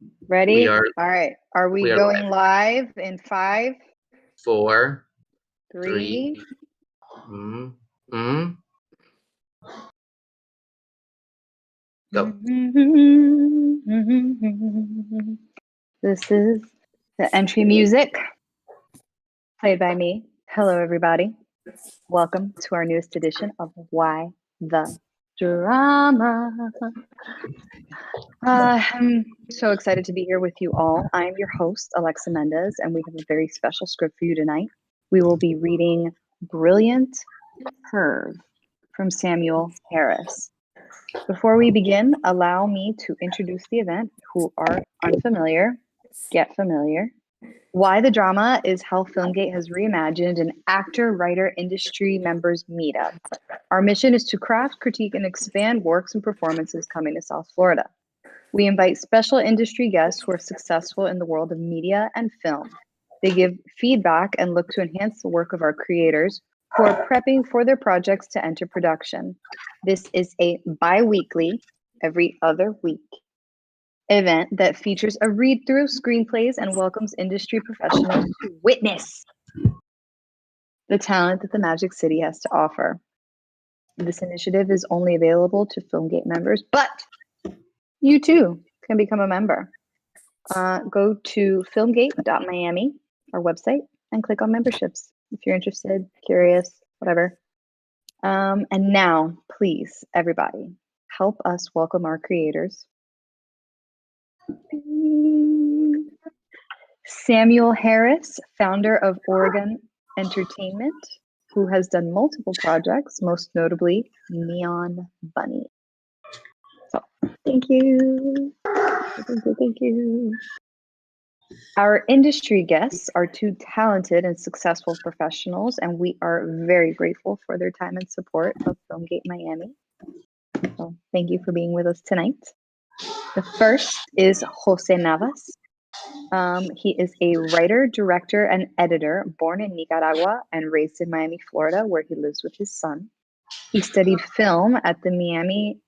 We Ready? are All right. Are we we are going live. live in 5, 4, 3, 3? mm, mm, go. This is the entry music played by me. Hello, everybody. Welcome to our newest edition of Why the Drama. I'm so excited to be here with you all. I'm your host, Alexa Mendez, and we have a very special script for you tonight. We will be reading Brilliant Curve from Samuel Harris. Before we begin, allow me to introduce the event. Who are unfamiliar, get familiar. Why the Drama is how FilmGate has reimagined an actor-writer industry members meetup. Our mission is to craft, critique, and expand works and performances coming to South Florida. We invite special industry guests who are successful in the world of media and film. They give feedback and look to enhance the work of our creators who are prepping for their projects to enter production. This is a bi-weekly, every other week event that features a read-through, screenplays, and welcomes industry professionals to witness the talent that the Magic City has to offer. This initiative is only available to FilmGate members, but you too can become a member. Go to filmgate.miami, our website, and click on memberships if you're interested, curious, whatever. And now, please, everybody, help us welcome our creators. Samuel Harris, founder of Oregon Entertainment, who has done multiple projects, most notably Neon Bunny. So, thank you. Thank you. Our industry guests are two talented and successful professionals, and we are very grateful for their time and support of FilmGate Miami. So thank you for being with us tonight. The first is Jose Navas. He is a writer, director, and editor born in Nicaragua and raised in Miami, Florida, where he lives with his son. He studied film at the Miami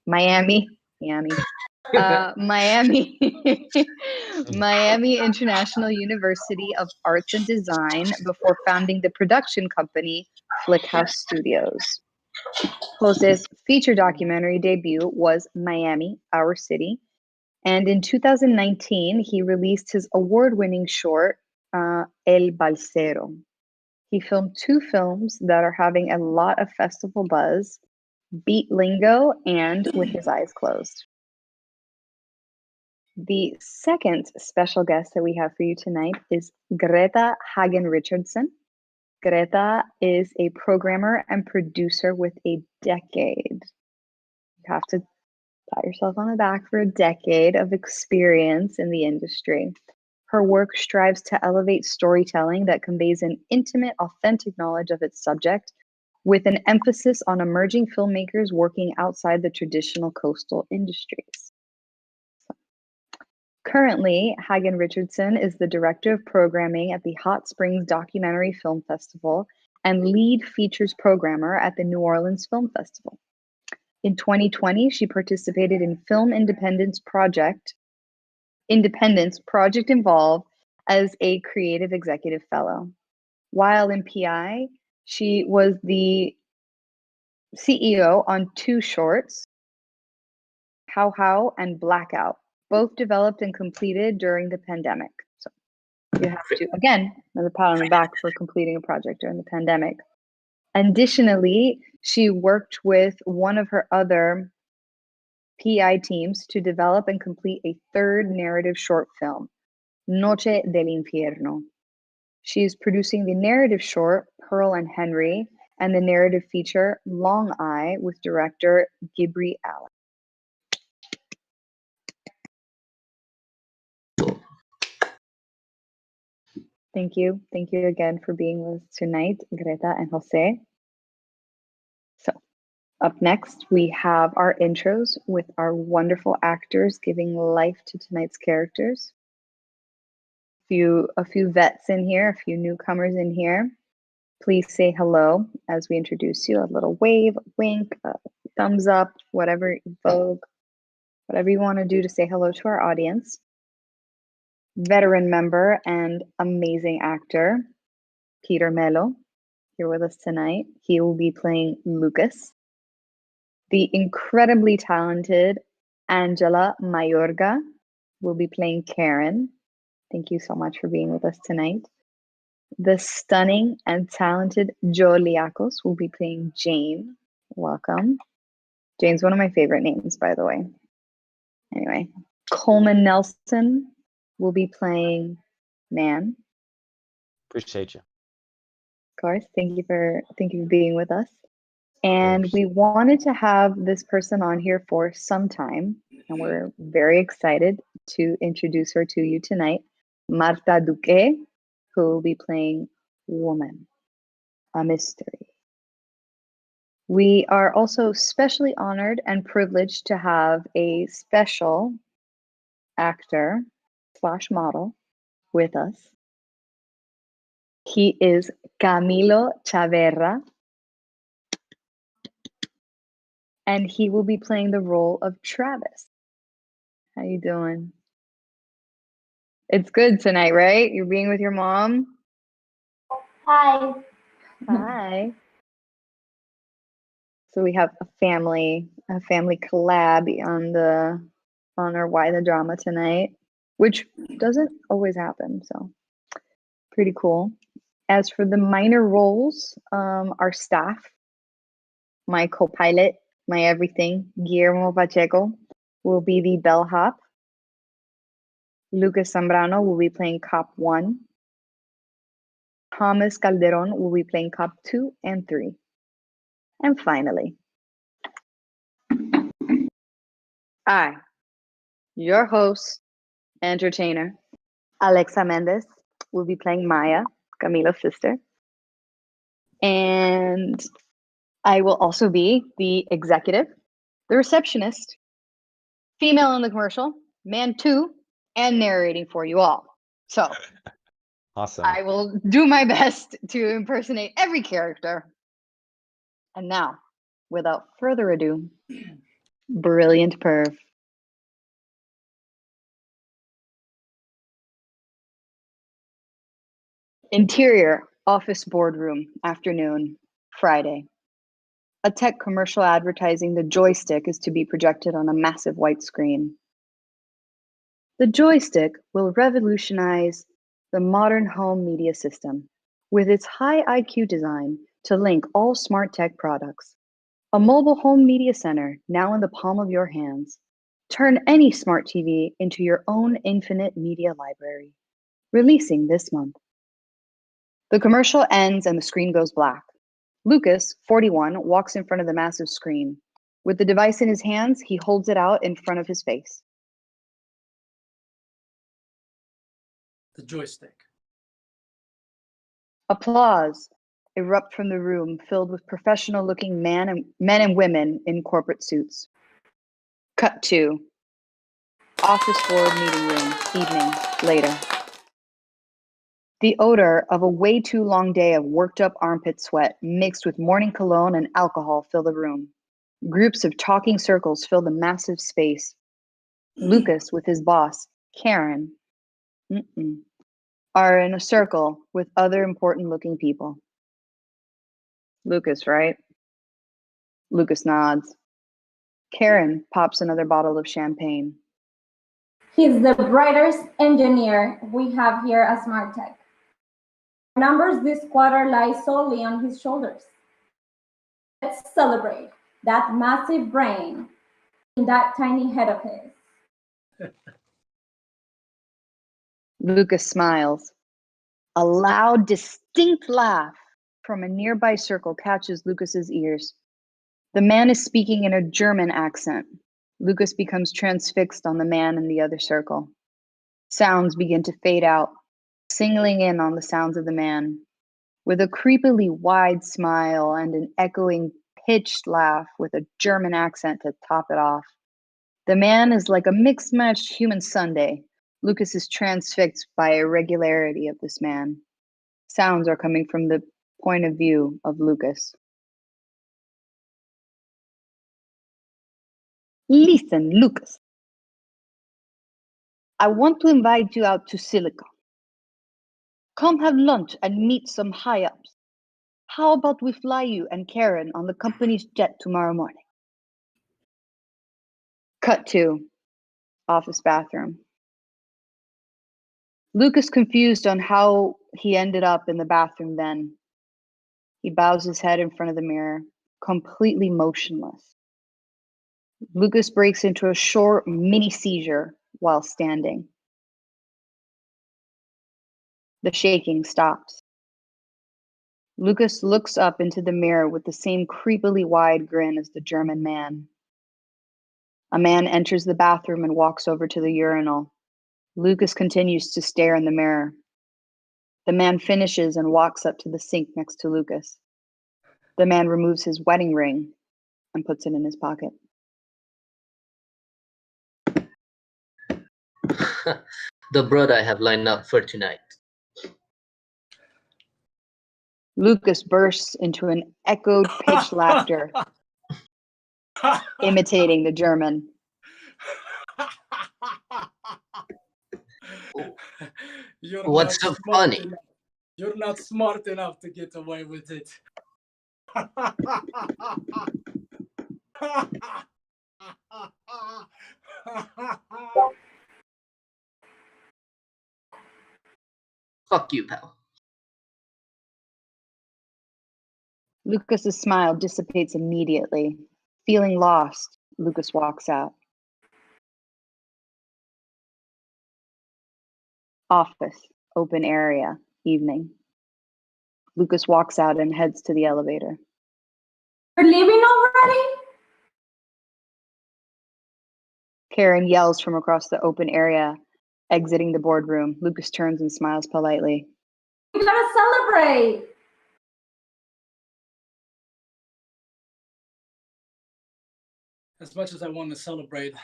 Miami International University of Arts and Design before founding the production company Flickhouse Studios. Jose's feature documentary debut was Miami, Our City, and in 2019 he released his award-winning short El Balsero. He filmed 2 films that are having a lot of festival buzz, Beat Lingo and With His Eyes Closed. The second special guest that we have for you tonight is Greta Hagen Richardson. Greta is a programmer and producer with a decade. You have to pat yourself on the back for a decade of experience in the industry. Her work strives to elevate storytelling that conveys an intimate, authentic knowledge of its subject, with an emphasis on emerging filmmakers working outside the traditional coastal industries. Currently, Hagen Richardson is the director of programming at the Hot Springs Documentary Film Festival and lead features programmer at the New Orleans Film Festival. In 2020, she participated in Film Independence Project Involved as a creative executive fellow. While in PI, she was the CEO on 2 shorts, How How and Blackout, both developed and completed during the pandemic. So you have to, again, another pat on the back for completing a project during the pandemic. Additionally, she worked with one of her other PI teams to develop and complete a 3rd narrative short film, Noche del Infierno. She is producing the narrative short, Pearl and Henry, and the narrative feature, Long Eye, with director Gibri Allen. Thank you. Thank you again for being with us tonight, Greta and Jose. So, up next, we have our intros with our wonderful actors giving life to tonight's characters. A few vets in here, a few newcomers in here. Please say hello as we introduce you. A little wave, a wink, a thumbs up, whatever, Vogue, whatever you want to do to say hello to our audience. veteran member and amazing actor, Peter Melo, here with us tonight. He will be playing Lucas. The incredibly talented Angela Mayorga will be playing Karen. Thank you so much for being with us tonight. The stunning and talented Joe Liakos will be playing Jane. Welcome. Jane's one of my favorite names, by the way. Anyway, Coleman Nelson will be playing Nan. Appreciate you. Of course. Thank you for being with us. And we wanted to have this person on here for some time, and we're very excited to introduce her to you tonight, Marta Duque, who will be playing Woman, a Mystery. We are also especially honored and privileged to have a special actor / model with us. He is Camilo Chaverra, and he will be playing the role of Travis. How you doing? It's good tonight, right? You're being with your mom? Hi. Hi. So we have a family collab on our Why the Drama tonight, which doesn't always happen, so pretty cool. As for the minor roles, our staff, my co-pilot, my everything, Guillermo Pacheco, will be the bellhop. Lucas Zambrano will be playing Cop 1. Thomas Calderon will be playing Cop 2 and 3. And finally, I, your host, entertainer, Alexa Mendez, will be playing Maya, Camilo's sister. And I will also be the executive, the receptionist, female in the commercial, man 2, and narrating for you all. So Awesome. I will do my best to impersonate every character. And now, without further ado, Brilliant Perv. Interior office boardroom, afternoon, Friday. A tech commercial advertising the joystick is to be projected on a massive white screen. The joystick will revolutionize the modern home media system with its high IQ design to link all smart tech products. A mobile home media center now in the palm of your hands. Turn any smart TV into your own infinite media library. Releasing this month. The commercial ends and the screen goes black. Lucas, 41, walks in front of the massive screen. With the device in his hands, he holds it out in front of his face. The joystick. Applause erupt from the room filled with professional-looking men and women in corporate suits. Cut to office board meeting room, evening, later. The odor of a way too long day of worked up armpit sweat mixed with morning cologne and alcohol fill the room. Groups of talking circles fill the massive space. Lucas with his boss, Karen, are in a circle with other important looking people. Lucas, right? Lucas nods. Karen pops another bottle of champagne. He's the brightest engineer we have here at SmartTech. Numbers this quarter lie solely on his shoulders. Let's celebrate that massive brain in that tiny head of his. Lucas smiles. A loud, distinct laugh from a nearby circle catches Lucas's ears. The man is speaking in a German accent. Lucas becomes transfixed on the man in the other circle. Sounds begin to fade out, singling in on the sounds of the man. With a creepily wide smile and an echoing pitched laugh with a German accent to top it off. The man is like a mixed-matched human sundae. Lucas is transfixed by irregularity of this man. Sounds are coming from the point of view of Lucas. Listen, Lucas. I want to invite you out to Silicon. Come have lunch and meet some high-ups. How about we fly you and Karen on the company's jet tomorrow morning? Cut to office bathroom. Lucas confused on how he ended up in the bathroom then. He bows his head in front of the mirror, completely motionless. Lucas breaks into a short mini seizure while standing. The shaking stops. Lucas looks up into the mirror with the same creepily wide grin as the German man. A man enters the bathroom and walks over to the urinal. Lucas continues to stare in the mirror. The man finishes and walks up to the sink next to Lucas. The man removes his wedding ring and puts it in his pocket. The broad I have lined up for tonight. Lucas bursts into an echoed pitched laughter, imitating the German. What's so funny? You're not smart enough to get away with it. Fuck you, pal. Lucas's smile dissipates immediately. Feeling lost, Lucas walks out. Office, open area, evening. Lucas walks out and heads to the elevator. You're leaving already? Karen yells from across the open area, exiting the boardroom. Lucas turns and smiles politely. We gotta celebrate. As much as I want to celebrate,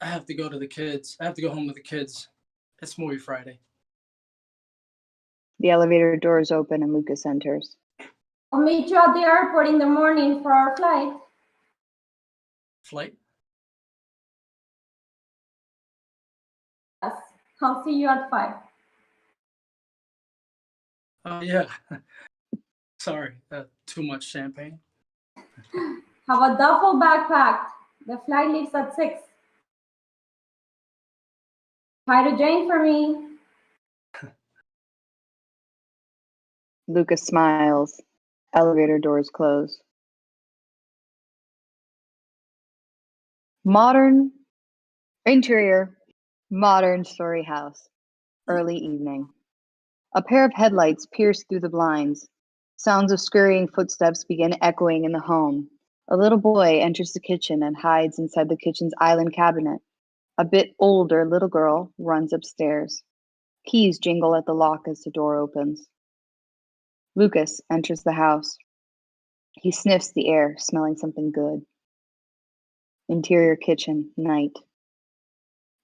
I have to go to the kids. I have to go home with the kids. It's movie Friday. The elevator doors open and Lucas enters. I'll meet you at the airport in the morning for our flight. Flight? Yes, I'll see you at 5. Yeah. Sorry, too much champagne. Have a duffel bag packed. The flight leaves at 6. Hi to Jane for me. Lucas smiles. Elevator doors close. Modern interior, modern story house. Early evening. A pair of headlights pierce through the blinds. Sounds of scurrying footsteps begin echoing in the home. A little boy enters the kitchen and hides inside the kitchen's island cabinet. A bit older little girl runs upstairs. Keys jingle at the lock as the door opens. Lucas enters the house. He sniffs the air, smelling something good. Interior kitchen, night.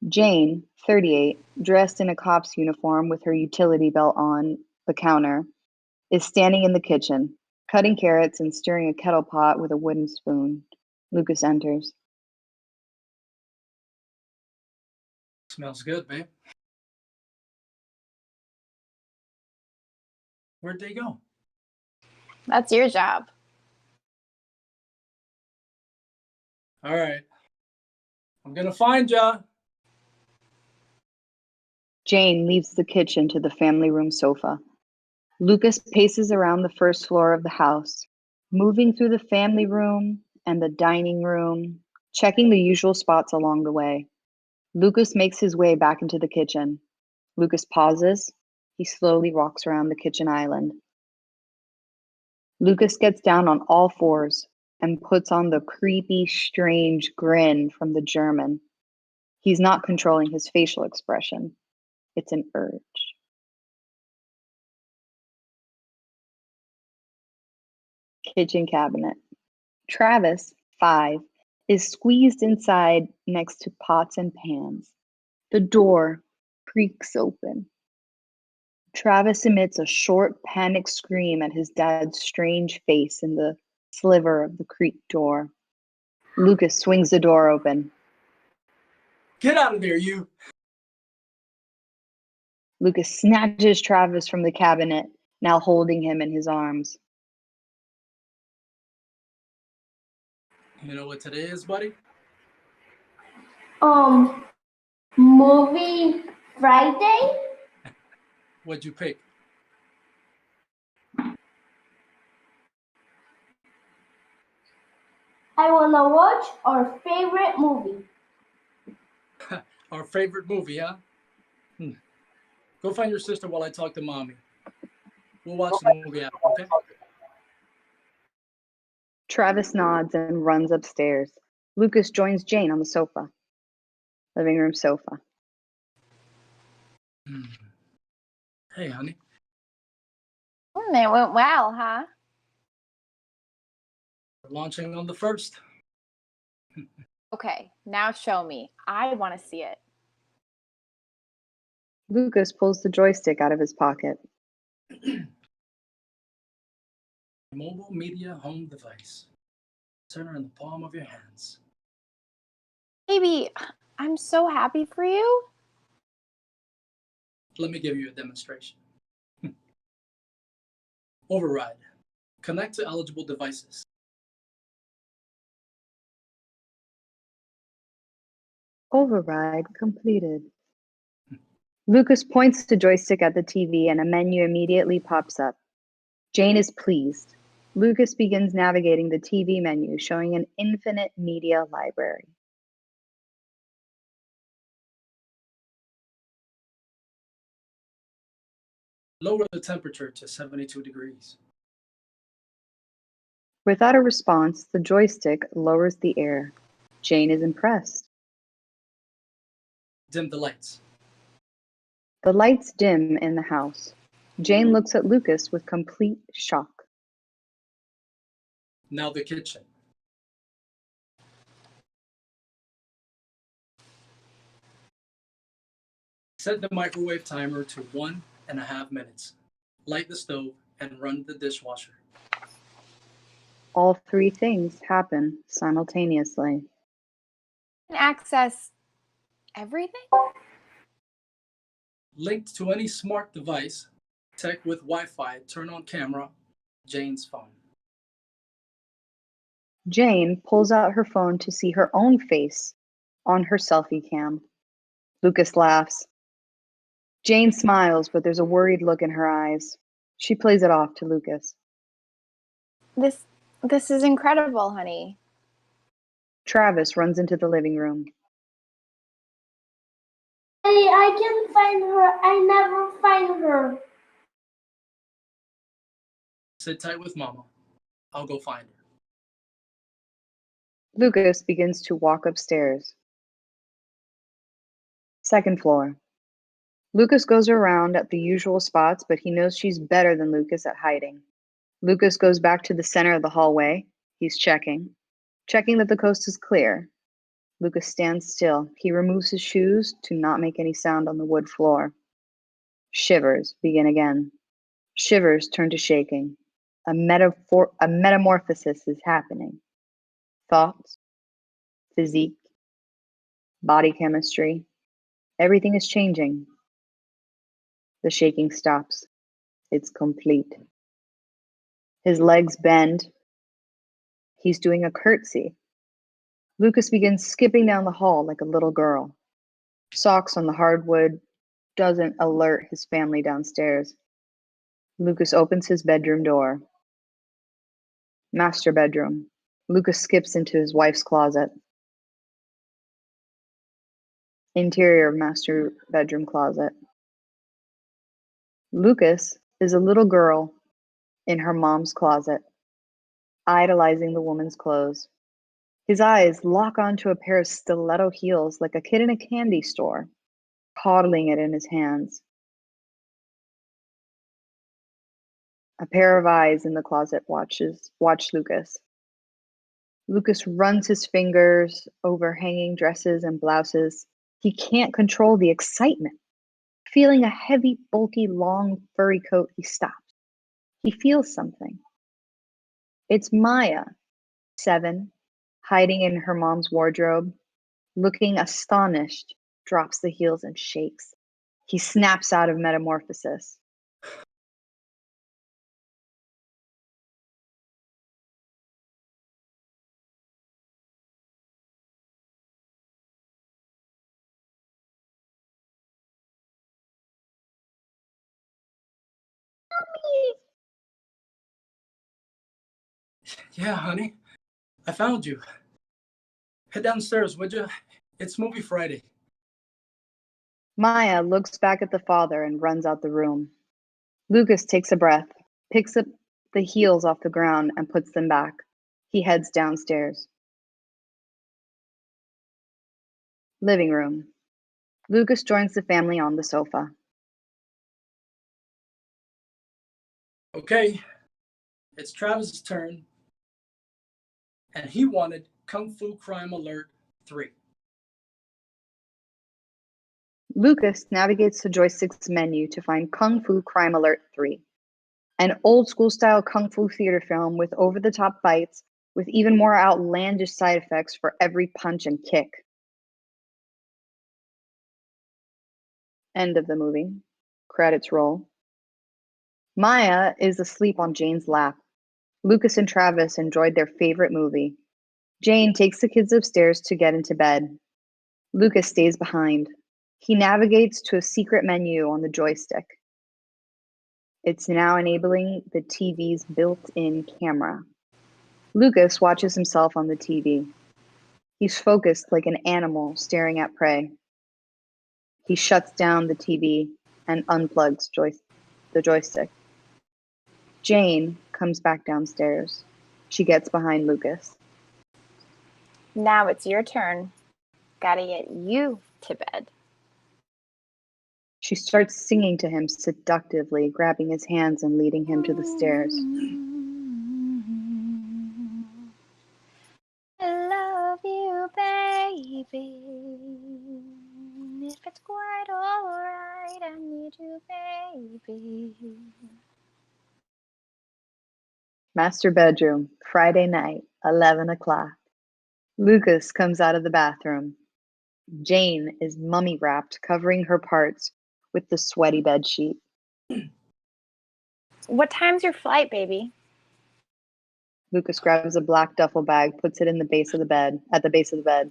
Jane, 38, dressed in a cop's uniform with her utility belt on the counter, is standing in the kitchen, cutting carrots and stirring a kettle pot with a wooden spoon. Lucas enters. Smells good, babe. Where'd they go? That's your job. All right. I'm gonna find ya. Jane leaves the kitchen to the family room sofa. Lucas paces around the first floor of the house, moving through the family room and the dining room, checking the usual spots along the way. Lucas makes his way back into the kitchen. Lucas pauses. He slowly walks around the kitchen island. Lucas gets down on all fours and puts on the creepy, strange grin from the German. He's not controlling his facial expression. It's an urge. Kitchen cabinet. Travis, 5, is squeezed inside next to pots and pans. The door creaks open. Travis emits a short, panicked scream at his dad's strange face in the sliver of the creaked door. Lucas swings the door open. Get out of there, you. Lucas snatches Travis from the cabinet, now holding him in his arms. You know what today is, buddy? Movie Friday? What'd you pick? I wanna watch our favorite movie. Our favorite movie, huh? Go find your sister while I talk to mommy. We'll watch the movie after, okay? Travis nods and runs upstairs. Lucas joins Jane on the sofa. Living room sofa. Hey, honey. It went well, huh? We're launching on the 1st. Okay, now show me. I want to see it. Lucas pulls the joystick out of his pocket. Mobile media home device. Center in the palm of your hands. Baby, I'm so happy for you. Let me give you a demonstration. Override. Connect to eligible devices. Override completed. Lucas points the joystick at the TV and a menu immediately pops up. Jane is pleased. Lucas begins navigating the TV menu, showing an infinite media library. Lower the temperature to 72 degrees. Without a response, the joystick lowers the air. Jane is impressed. Dim the lights. The lights dim in the house. Jane looks at Lucas with complete shock. Now the kitchen. Set the microwave timer to 1.5 minutes. Light the stove and run the dishwasher. All three things happen simultaneously. Can access everything? Linked to any smart device, tech with Wi-Fi, turn on camera, Jane's phone. Jane pulls out her phone to see her own face on her selfie cam. Lucas laughs. Jane smiles, but there's a worried look in her eyes. She plays it off to Lucas. This is incredible, honey. Travis runs into the living room. Hey, I can't find her. I never find her. Sit tight with Mama. I'll go find her. Lucas begins to walk upstairs. Second floor. Lucas goes around at the usual spots, but he knows she's better than Lucas at hiding. Lucas goes back to the center of the hallway. He's checking that the coast is clear. Lucas stands still. He removes his shoes to not make any sound on the wood floor. Shivers begin again. Shivers turn to shaking. A metamorphosis is happening. Thoughts, physique, body chemistry, everything is changing. The shaking stops. It's complete. His legs bend. He's doing a curtsy. Lucas begins skipping down the hall like a little girl. Socks on the hardwood doesn't alert his family downstairs. Lucas opens his bedroom door. Master bedroom. Lucas skips into his wife's closet. Interior of master bedroom closet. Lucas is a little girl in her mom's closet, idolizing the woman's clothes. His eyes lock onto a pair of stiletto heels like a kid in a candy store, coddling it in his hands. A pair of eyes in the closet watch Lucas. Lucas runs his fingers over hanging dresses and blouses. He can't control the excitement. Feeling a heavy, bulky, long, furry coat, he stops. He feels something. It's Maya, 7, hiding in her mom's wardrobe, looking astonished, drops the heels and shakes. He snaps out of metamorphosis. Yeah, honey. I found you. Head downstairs, would you? It's movie Friday. Maya looks back at the father and runs out the room. Lucas takes a breath, picks up the heels off the ground and puts them back. He heads downstairs. Living room. Lucas joins the family on the sofa. Okay, it's Travis's turn. And he wanted Kung Fu Crime Alert 3. Lucas navigates the joystick's menu to find Kung Fu Crime Alert 3, an old school style kung fu theater film with over the top fights, with even more outlandish side effects for every punch and kick. End of the movie. Credits roll. Maya is asleep on Jane's lap. Lucas and Travis enjoyed their favorite movie. Jane takes the kids upstairs to get into bed. Lucas stays behind. He navigates to a secret menu on the joystick. It's now enabling the TV's built-in camera. Lucas watches himself on the TV. He's focused like an animal staring at prey. He shuts down the TV and unplugs the joystick. Jane comes back downstairs. She gets behind Lucas. Now it's your turn. Gotta get you to bed. She starts singing to him seductively, grabbing his hands and leading him to the stairs. I love you, baby. If it's quite alright, I need you, baby. Master bedroom, Friday night, 11 o'clock. Lucas comes out of the bathroom. Jane is mummy wrapped, covering her parts with the sweaty bed sheet. What time's your flight, baby? Lucas grabs a black duffel bag, puts it in the base of the bed, at the base of the bed.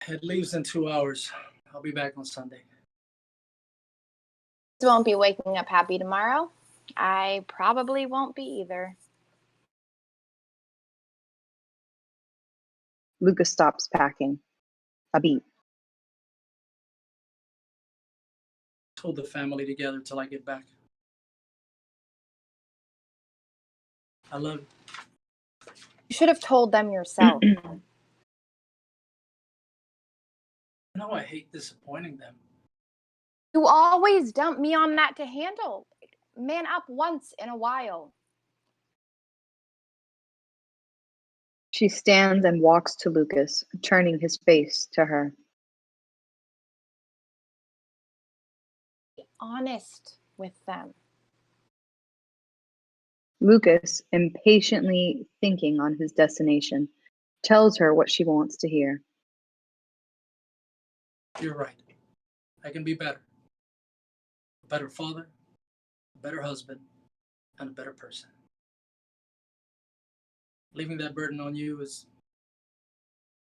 It leaves in 2 hours. I'll be back on Sunday. You won't be waking up happy tomorrow. I probably won't be either. Lucas stops packing. A beat. Hold the family together till I get back. I love you. You should have told them yourself. I know I hate disappointing them. You always dump me on that to handle. Man up once in a while. She stands and walks to Lucas, turning his face to her. Be honest with them. Lucas, impatiently thinking on his destination, tells her what she wants to hear. You're right. I can be better. A better father, a better husband, and a better person. Leaving that burden on you is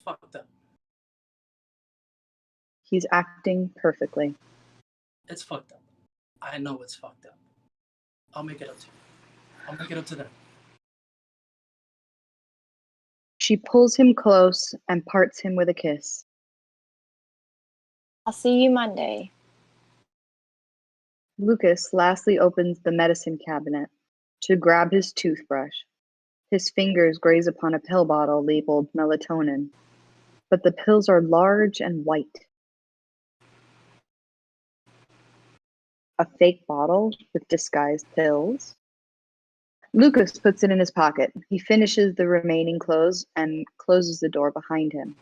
fucked up. He's acting perfectly. It's fucked up. I know it's fucked up. I'll make it up to you. I'll make it up to them. She pulls him close and parts him with a kiss. I'll see you Monday. Lucas lastly opens the medicine cabinet to grab his toothbrush. His fingers graze upon a pill bottle labeled melatonin, but the pills are large and white. A fake bottle with disguised pills. Lucas puts it in his pocket. He finishes the remaining clothes and closes the door behind him.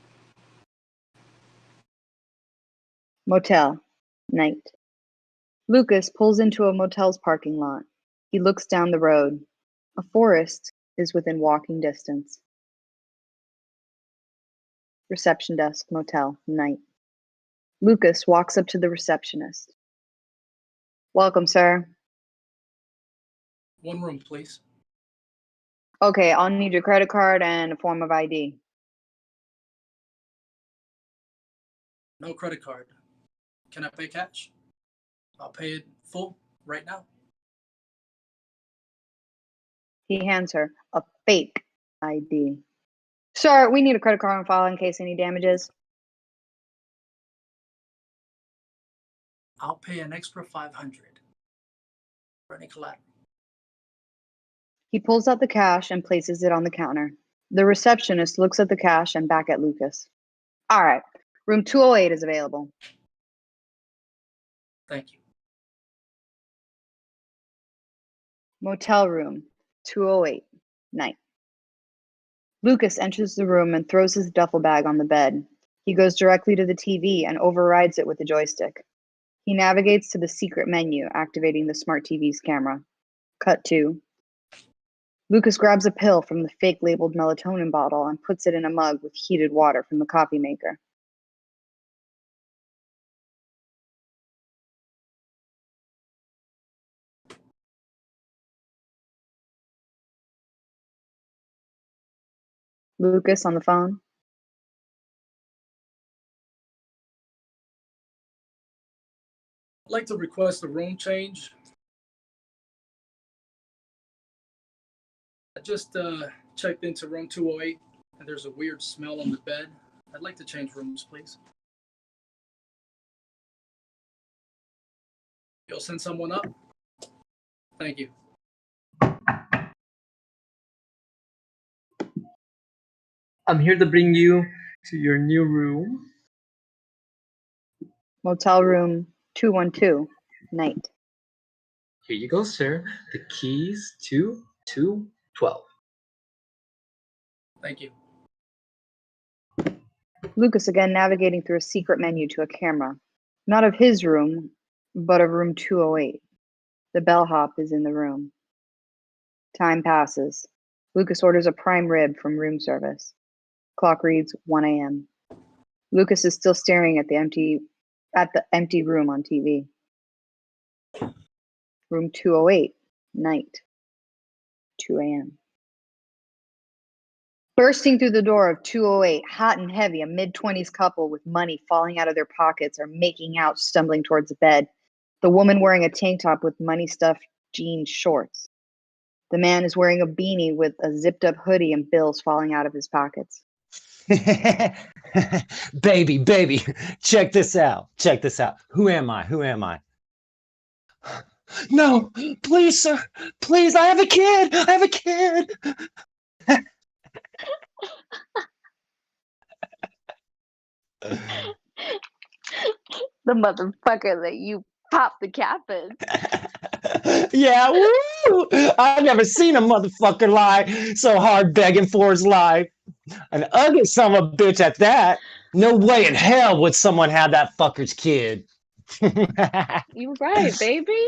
Motel. Night. Lucas pulls into a motel's parking lot. He looks down the road. A forest is within walking distance. Reception desk, motel, night. Lucas walks up to the receptionist. Welcome, sir. One room, please. Okay, I'll need your credit card and a form of ID. No credit card. Can I pay cash? I'll pay it full right now. He hands her a fake ID. Sir, we need a credit card on file in case any damages. I'll pay an extra $500 for any collateral. He pulls out the cash and places it on the counter. The receptionist looks at the cash and back at Lucas. All right, room 208 is available. Thank you. Motel room 208, night. Lucas enters the room and throws his duffel bag on the bed. He goes directly to the TV and overrides it with a joystick. He navigates to the secret menu, activating the smart TV's camera. Cut 2. Lucas grabs a pill from the fake labeled melatonin bottle and puts it in a mug with heated water from the coffee maker. Lucas on the phone. I'd like to request a room change. I just checked into room 208 and there's a weird smell on the bed. I'd like to change rooms, please. You'll send someone up? Thank you. I'm here to bring you to your new room. Motel room 212, night. Here you go, sir. The keys to 212. Thank you. Lucas again navigating through a secret menu to a camera. Not of his room, but of room 208. The bellhop is in the room. Time passes. Lucas orders a prime rib from room service. Clock reads 1 a.m. Lucas is still staring at the empty room on TV. Room 208, night. 2 a.m. Bursting through the door of 208, hot and heavy, a mid-20s couple with money falling out of their pockets are making out, stumbling towards the bed. The woman wearing a tank top with money-stuffed jean shorts. The man is wearing a beanie with a zipped-up hoodie and bills falling out of his pockets. Baby, check this out. Check this out. Who am I? Who am I? No, please, sir. Please, I have a kid. I have a kid. The motherfucker that you popped the cap in. Yeah, woo! I've never seen a motherfucker lie so hard begging for his life. An ugly son of a bitch at that. No way in hell would someone have that fucker's kid. You right, baby.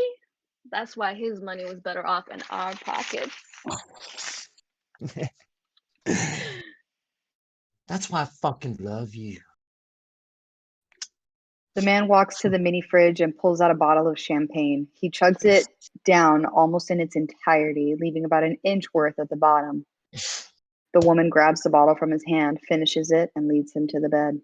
That's why his money was better off in our pockets. That's why I fucking love you. The man walks to the mini fridge and pulls out a bottle of champagne. He chugs it down almost in its entirety, leaving about an inch worth at the bottom. The woman grabs the bottle from his hand, finishes it, and leads him to the bed.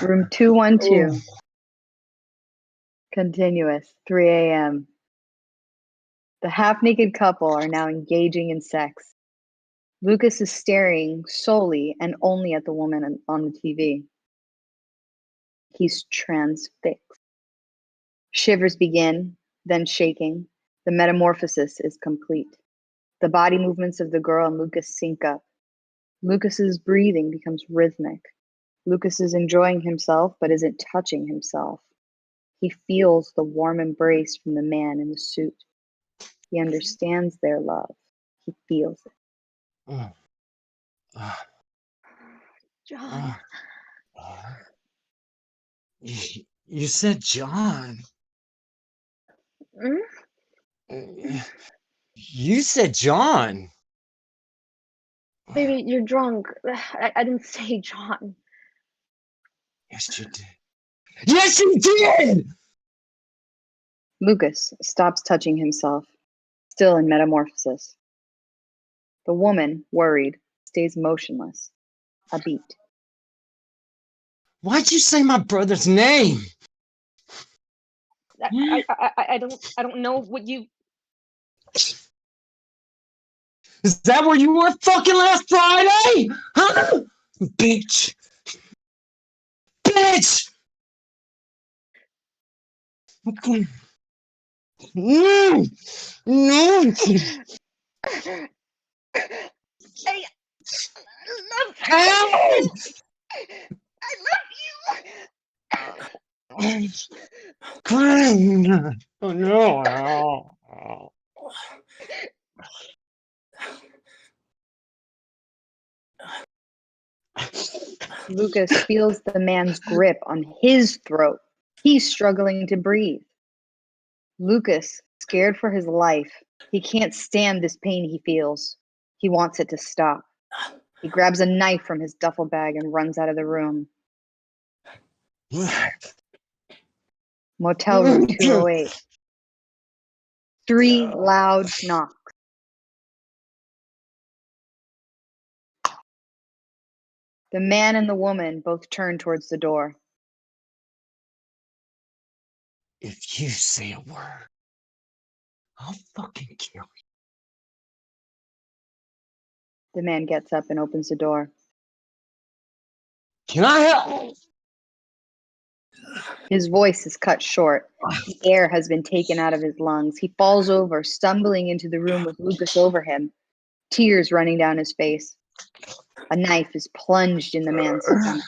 Room 212. Continuous, 3 a.m. The half-naked couple are now engaging in sex. Lucas is staring solely and only at the woman on the TV. He's transfixed. Shivers begin, then shaking. The metamorphosis is complete. The body movements of the girl and Lucas sync up. Lucas's breathing becomes rhythmic. Lucas is enjoying himself but isn't touching himself. He feels the warm embrace from the man in the suit. He understands their love. He feels it. John. You said John. Mm? You said John. Baby, you're drunk. I didn't say John. Yes, you did. Yes, you did! Lucas stops touching himself, still in metamorphosis. The woman, worried, stays motionless, a beat. Why'd you say my brother's name? I don't know what you. Is that where you were fucking last Friday? Huh? Bitch. Bitch! No! No! I love Ow! you. I love you. Glenn! Oh no! Oh. Lucas feels the man's grip on his throat. He's struggling to breathe. Lucas, scared for his life, he can't stand this pain he feels. He wants it to stop. He grabs a knife from his duffel bag and runs out of the room. Motel room 208. 3 loud knocks. The man and the woman both turn towards the door. If you say a word, I'll fucking kill you. The man gets up and opens the door. Can I help? His voice is cut short. The air has been taken out of his lungs. He falls over, stumbling into the room with Lucas over him, tears running down his face. A knife is plunged in the man's stomach.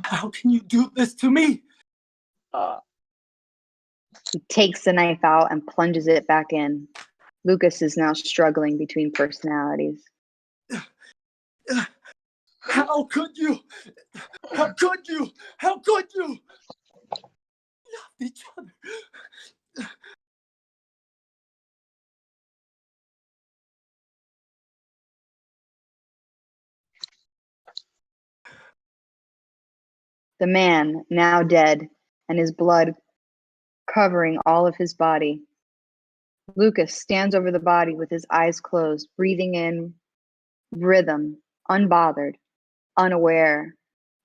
How can you do this to me? He takes the knife out and plunges it back in. Lucas is now struggling between personalities. How could you? How could you? How could you? Love each other. The man, now dead, and his blood covering all of his body. Lucas stands over the body with his eyes closed, breathing in rhythm, unbothered, unaware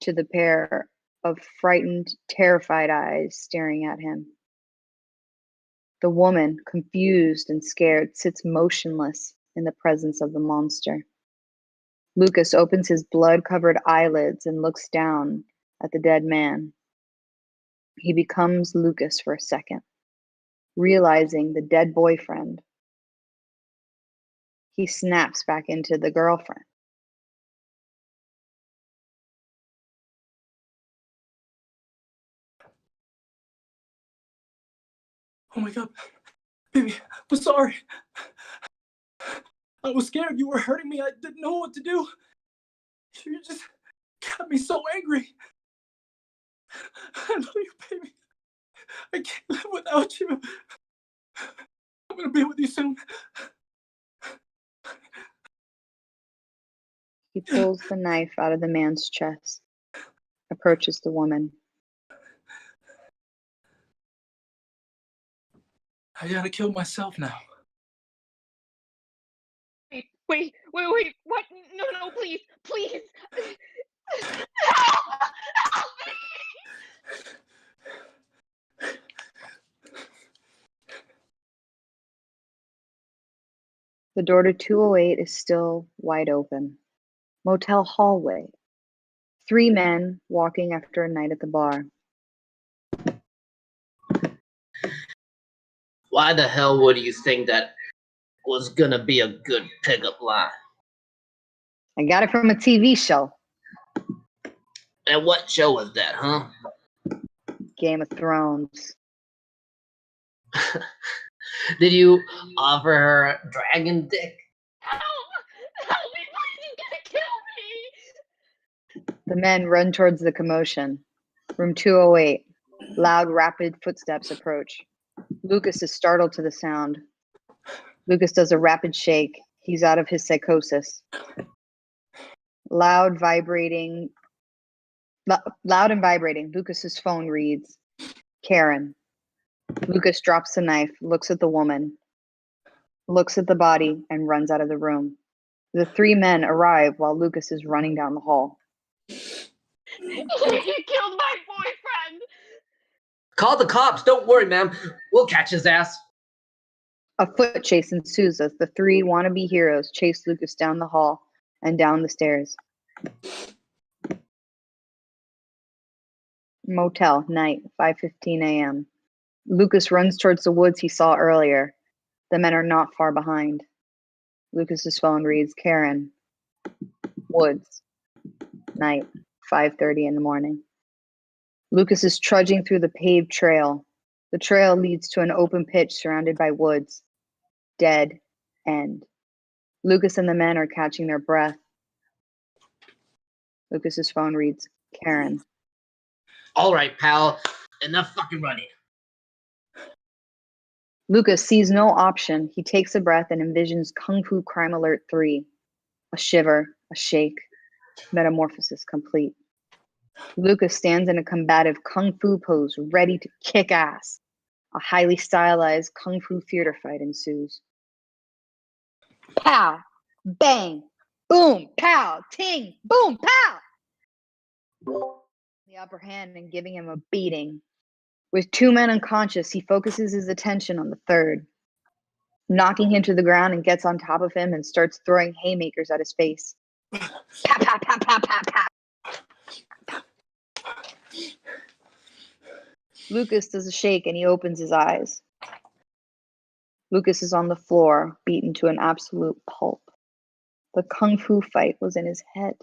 to the pair of frightened, terrified eyes staring at him. The woman, confused and scared, sits motionless in the presence of the monster. Lucas opens his blood-covered eyelids and looks down at the dead man. He becomes Lucas for a second, realizing the dead boyfriend. He snaps back into the girlfriend. Oh my God, baby, I'm sorry. I was scared. You were hurting me. I didn't know what to do. You just got me so angry. I love you, baby. I can't live without you. I'm gonna be with you soon. He pulls the knife out of the man's chest, approaches the woman. I gotta kill myself now. Wait, what? No, please. Help me! The door to 208 is still wide open. Motel hallway. 3 men walking after a night at the bar. Why the hell would you think that was gonna be a good pickup line? I got it from a TV show, And what show was that, huh? Game of Thrones. Did you offer her dragon dick? Help me, please, he's gonna kill me! The men run towards the commotion. Room 208. Loud, rapid footsteps approach. Lucas is startled to the sound. Lucas does a rapid shake. He's out of his psychosis. Loud and vibrating. Lucas's phone reads, Karen. Lucas drops the knife, looks at the woman, looks at the body, and runs out of the room. The three men arrive while Lucas is running down the hall. He killed my boyfriend. Call the cops. Don't worry, ma'am. We'll catch his ass. A foot chase ensues as the three wannabe heroes chase Lucas down the hall and down the stairs. Motel, night, 5:15 a.m. Lucas runs towards the woods he saw earlier. The men are not far behind. Lucas's phone reads, Karen. Woods, night, 5:30 in the morning. Lucas is trudging through the paved trail. The trail leads to an open pitch surrounded by woods. Dead end. Lucas and the men are catching their breath. Lucas's phone reads, Karen. All right, pal. Enough fucking running. Lucas sees no option. He takes a breath and envisions Kung Fu Crime Alert 3. A shiver, a shake, metamorphosis complete. Lucas stands in a combative Kung Fu pose, ready to kick ass. A highly stylized Kung Fu theater fight ensues. Pow! Bang! Boom! Pow! Ting! Boom! Pow! The upper hand and giving him a beating. With two men unconscious, he focuses his attention on the third, knocking him to the ground and gets on top of him and starts throwing haymakers at his face. Pow, pow, pow, pow, pow, pow. Lucas does a shake and he opens his eyes. Lucas is on the floor, beaten to an absolute pulp. The Kung Fu fight was in his head.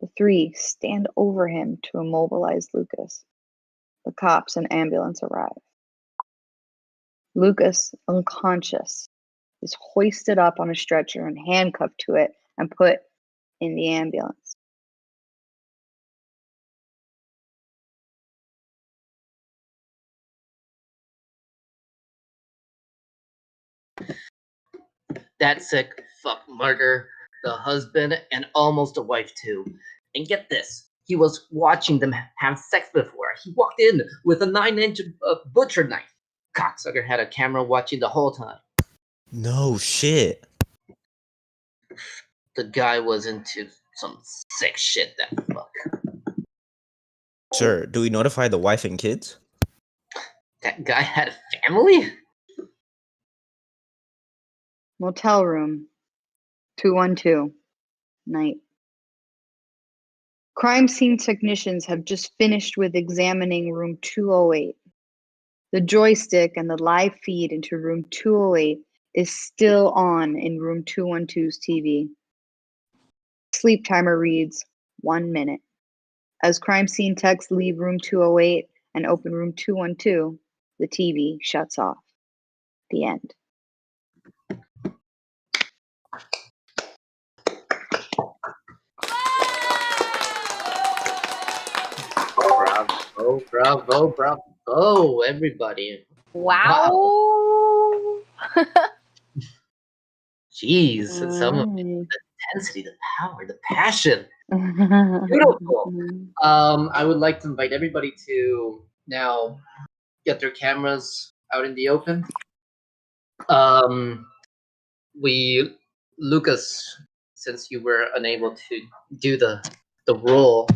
The three stand over him to immobilize Lucas. The cops and ambulance arrive. Lucas, unconscious, is hoisted up on a stretcher and handcuffed to it and put in the ambulance. That sick fuck murder, the husband, and almost a wife too. And get this, he was watching them have sex before. He walked in with a 9-inch butcher knife. Cocksucker had a camera watching the whole time. No shit. The guy was into some sick shit, that fuck. Sir, do we notify the wife and kids? That guy had a family? Motel room, 212, night. Crime scene technicians have just finished with examining room 208. The joystick and the live feed into room 208 is still on in room 212's TV. Sleep timer reads 1 minute. As crime scene techs leave room 208 and open room 212, the TV shuts off. The end. Bravo, bravo, bravo, everybody. Wow. Jeez, some of the intensity, the power, the passion. Beautiful. I would like to invite everybody to now get their cameras out in the open. Lucas, since you were unable to do the role,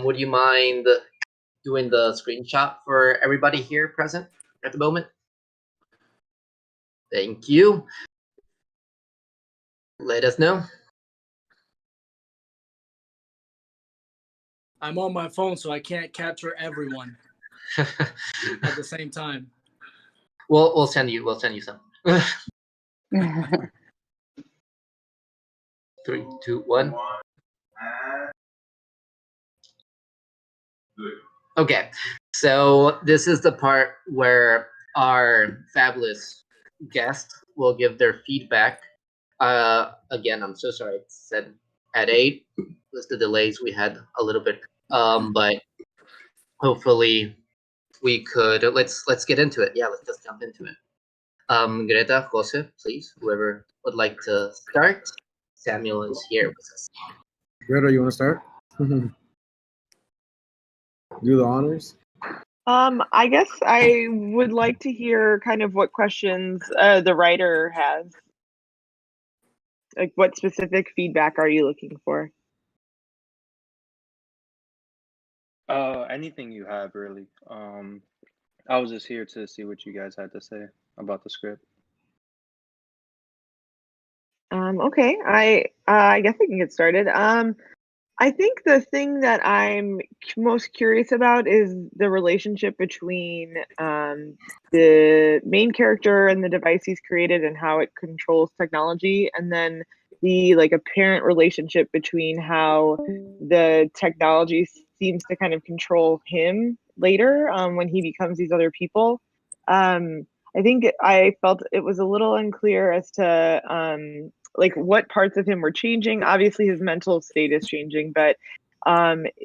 would you mind doing the screenshot for everybody here present at the moment? Thank you. Let us know. I'm on my phone, so I can't capture everyone at the same time. We'll send you some. 3, 2, 1. Okay, so this is the part where our fabulous guests will give their feedback. Again, I'm so sorry. It said at 8 was the delays we had a little bit, but hopefully we could. Let's get into it. Yeah, let's just jump into it. Greta, Jose, please, whoever would like to start. Samuel is here with us. Greta, you want to start? Do the honors. I guess I would like to hear kind of what questions the writer has. Like, what specific feedback are you looking for? Anything you have, really. I was just here to see what you guys had to say about the script. Okay, I guess I can get started. I think the thing that I'm most curious about is the relationship between the main character and the device he's created and how it controls technology, and then the like apparent relationship between how the technology seems to kind of control him later when he becomes these other people. I think I felt it was a little unclear as to like what parts of him were changing. Obviously his mental state is changing, but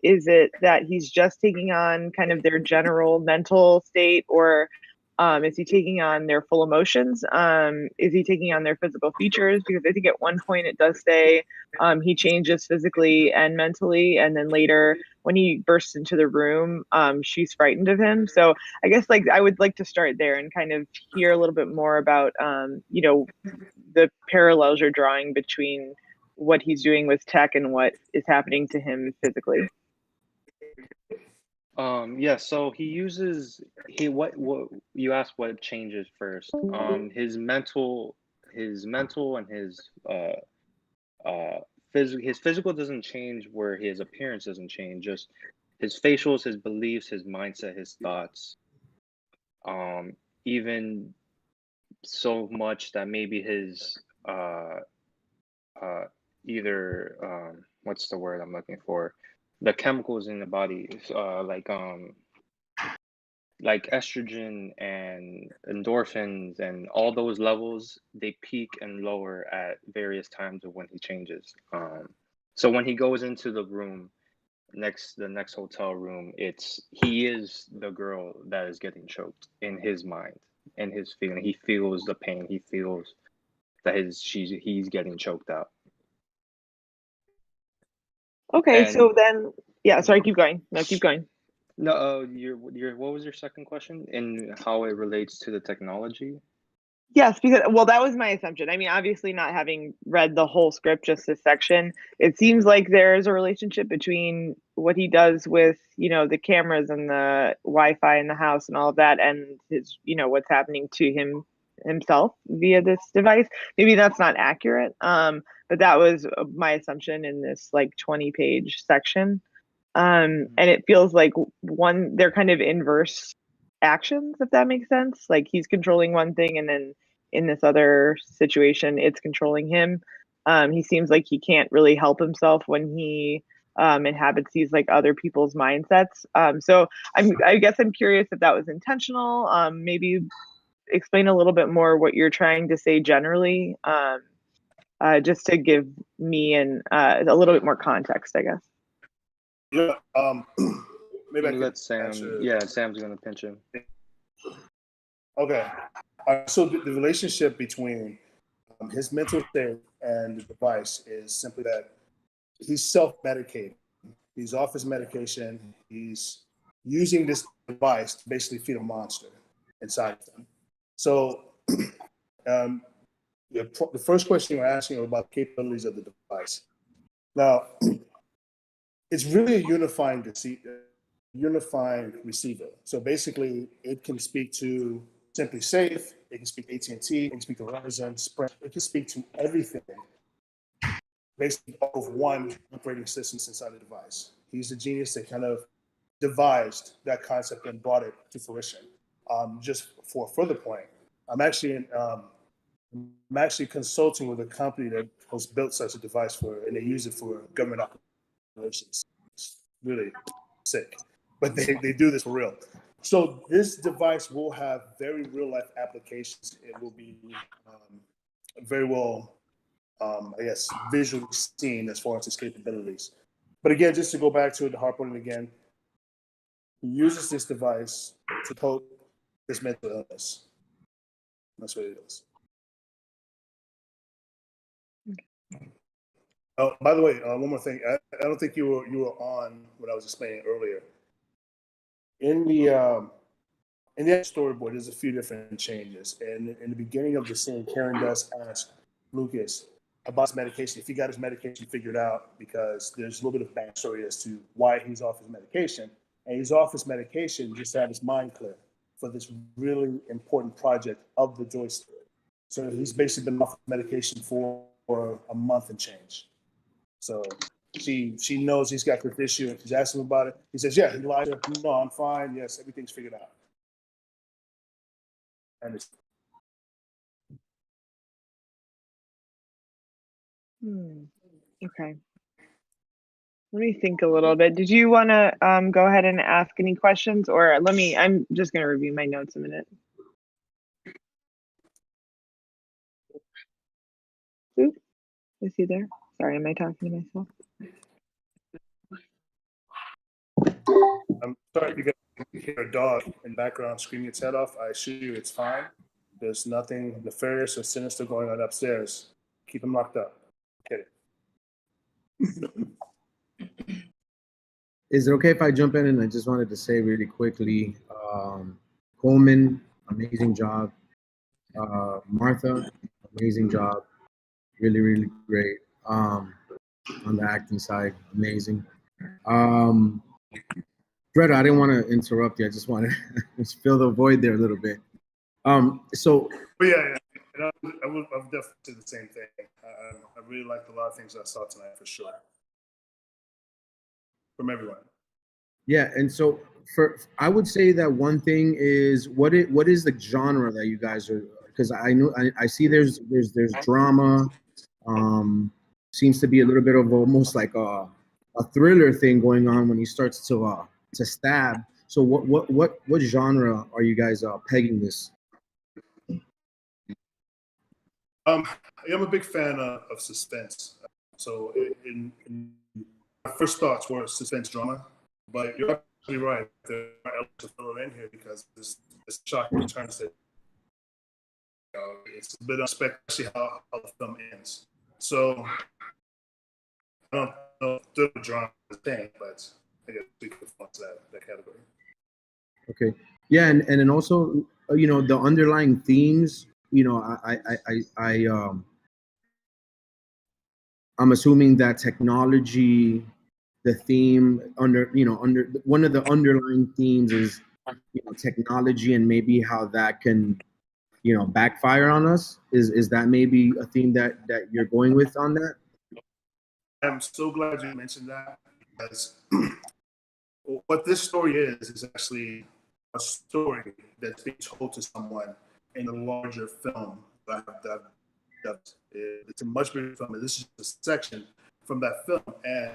is it that he's just taking on kind of their general mental state, or is he taking on their full emotions? Is he taking on their physical features? Because I think at one point it does say he changes physically and mentally, and then later when he bursts into the room, she's frightened of him. So I guess like I would like to start there and kind of hear a little bit more about you know, the parallels you're drawing between what he's doing with tech and what is happening to him physically. Yeah, so he uses what you asked what changes first. His mental and his physical doesn't change, where his appearance doesn't change, just his facials, his beliefs, his mindset, his thoughts. Even so much that maybe his either what's the word I'm looking for? The chemicals in the body, like estrogen and endorphins and all those levels, they peak and lower at various times of when he changes. So when he goes into the room, the next hotel room, he is the girl that is getting choked in his mind, in his feeling. He feels the pain. He feels that he's getting choked out. Okay, And so then, yeah, sorry, keep going. No, keep going. no, what was your second question? And how it relates to the technology? Yes, because well, that was my assumption. I mean, obviously, not having read the whole script, just this section, it seems like there's a relationship between what he does with, you know, the cameras and the Wi-Fi in the house and all of that, and his, you know, what's happening to himself via this device. Maybe that's not accurate, but that was my assumption in this like 20-page section. And it feels like they're kind of inverse actions, if that makes sense. Like he's controlling one thing, and then in this other situation, it's controlling him. He seems like he can't really help himself when he inhabits these like other people's mindsets. So I guess I'm curious if that was intentional. Maybe explain a little bit more what you're trying to say generally, just to give me a little bit more context, I guess. Yeah. Maybe I could let Sam. answer. Yeah, Sam's gonna pinch him. Okay. So the relationship between his mental state and the device is simply that he's self-medicating. He's off his medication. He's using this device to basically feed a monster inside of him. So the first question you're asking about the capabilities of the device. Now, it's really a unifying receiver. So basically, it can speak to Simply Safe, it can speak to AT&T, it can speak to Verizon, Sprint, it can speak to everything, basically off of one operating system inside the device. He's the genius that kind of devised that concept and brought it to fruition. Just for a further point, I'm actually consulting with a company that has built such a device and they use it for government operations. It's really sick, but they do this for real. So this device will have very real life applications. It will be very well, I guess, visually seen as far as its capabilities. But again, just to go back to it, to harp on it again, he uses this device to cope this mental illness. That's what it is. Oh, by the way, one more thing. I don't think you were on what I was explaining earlier. In the storyboard, there's a few different changes. And in the beginning of the scene, Karen does ask Lucas about his medication, if he got his medication figured out, because there's a little bit of backstory as to why he's off his medication. And he's off his medication just to have his mind clear for this really important project of the Joy story. So he's basically been off medication for a month and change. So she knows he's got this issue, and she's asking him about it. He says, "Yeah." He lied to her. "No, I'm fine. Yes, everything's figured out." And it's Okay. Let me think a little bit. Did you want to go ahead and ask any questions, or I'm just going to review my notes a minute. Ooh, is he there? Sorry, am I talking to myself? I'm sorry if you guys hear a dog in the background screaming its head off. I assure you it's fine. There's nothing nefarious or sinister going on upstairs. Keep him locked up. Okay. Is it okay if I jump in? And I just wanted to say really quickly, Coleman, amazing job. Martha, amazing job. Really, really great. On the acting side, amazing. Greta, I didn't want to interrupt you. I just wanted to fill the void there a little bit. So. But yeah. And I've definitely said the same thing. I really liked a lot of things I saw tonight for sure. From everyone. Yeah, and so I would say that one thing is what is the genre that you guys are, because I see there's drama, seems to be a little bit of almost like a thriller thing going on when he starts to stab. So what genre are you guys pegging this? I'm a big fan of suspense. So in my first thoughts were suspense drama, but you're absolutely right. There are elements of thriller in here because this shocking returns that it's a bit unexpected, especially how the film ends. So I don't know if the drama is the thing, but I guess we could fall into that category. Okay. Yeah, and then also the underlying themes. I'm assuming that technology, the theme under one of the underlying themes is technology and maybe how that can backfire on us. Is that maybe a theme that you're going with on that? I'm so glad you mentioned that, because what this story is actually a story that's being told to someone in a larger film. It's a much bigger film, and this is a section from that film. And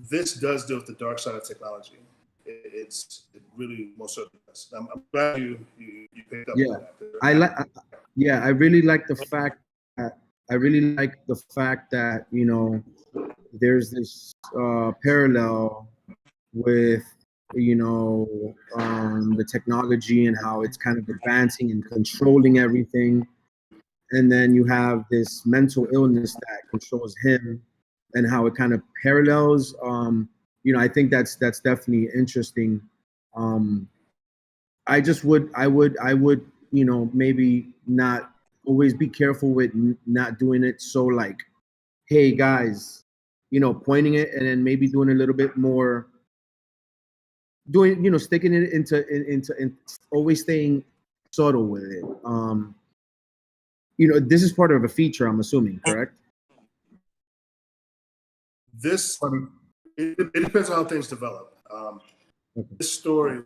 this does deal with the dark side of technology. It really most certainly does. I'm glad you picked up on that. I really like the fact that there's this parallel with the technology and how it's kind of advancing and controlling everything, and then you have this mental illness that controls him and how it kind of parallels. I think that's definitely interesting. I would maybe not always be careful with not doing it so like, hey guys, pointing it, and then maybe doing a little bit more, sticking it into always staying subtle with it. This is part of a feature, I'm assuming, correct? It depends on how things develop. This story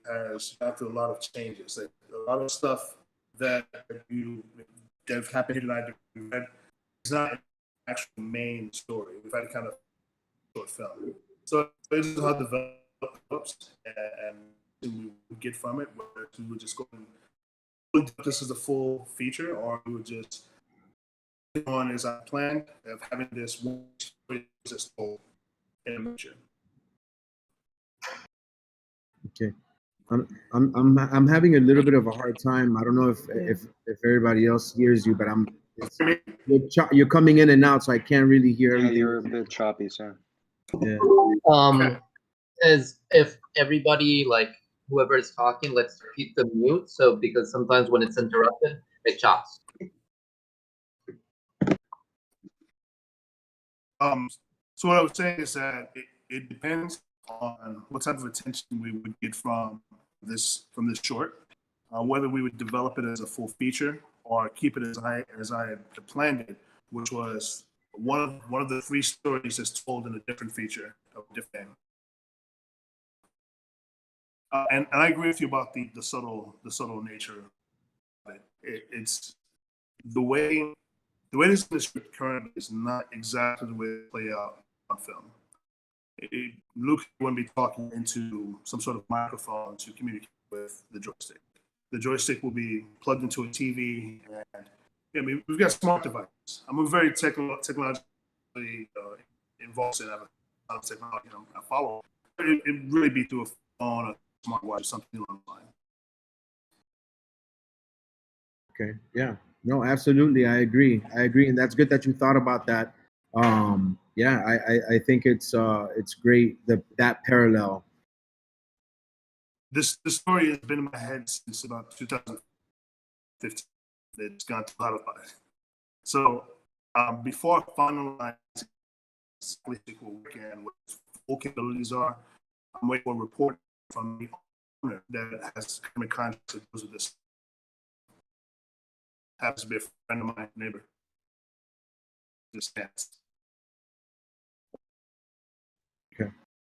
has gone through a lot of changes. Like, a lot of stuff that have happened here tonight is not an actual main story. We've had a kind of short film. So this is how it develops, and we would get from it, whether we would just go and this is a full feature, or we would just on as I planned of having this one story just told in a picture. Okay. I'm having a little bit of a hard time. I don't know if everybody else hears you, but you're coming in and out, so I can't really hear Yeah, everything. you're a bit choppy, sir. Yeah. As if everybody, like whoever is talking, let's keep the mute. So because sometimes when it's interrupted, it chops. So what I was saying is that it depends on what type of attention we would get from this short, whether we would develop it as a full feature or keep it as I had planned it, which was one of the three stories that's told in a different feature of a different. And I agree with you about the subtle nature of it. It's the way this is currently is not exactly the way it play out on film. Luke wouldn't be talking into some sort of microphone to communicate with the joystick. The joystick will be plugged into a TV, and I mean we've got smart devices. I'm a very technologically involved in a lot of technology. I follow. It really be through a phone, a smartwatch, or something online. Okay. Yeah. No, absolutely. I agree. And that's good that you thought about that. Yeah, I think it's great that parallel. The story has been in my head since about 2015. It's gone too hard about it. So before I finalize what full capabilities are, I'm waiting for a report from the owner that has come in contact with this. Happens to be a friend of mine, neighbor. Just stands. Okay.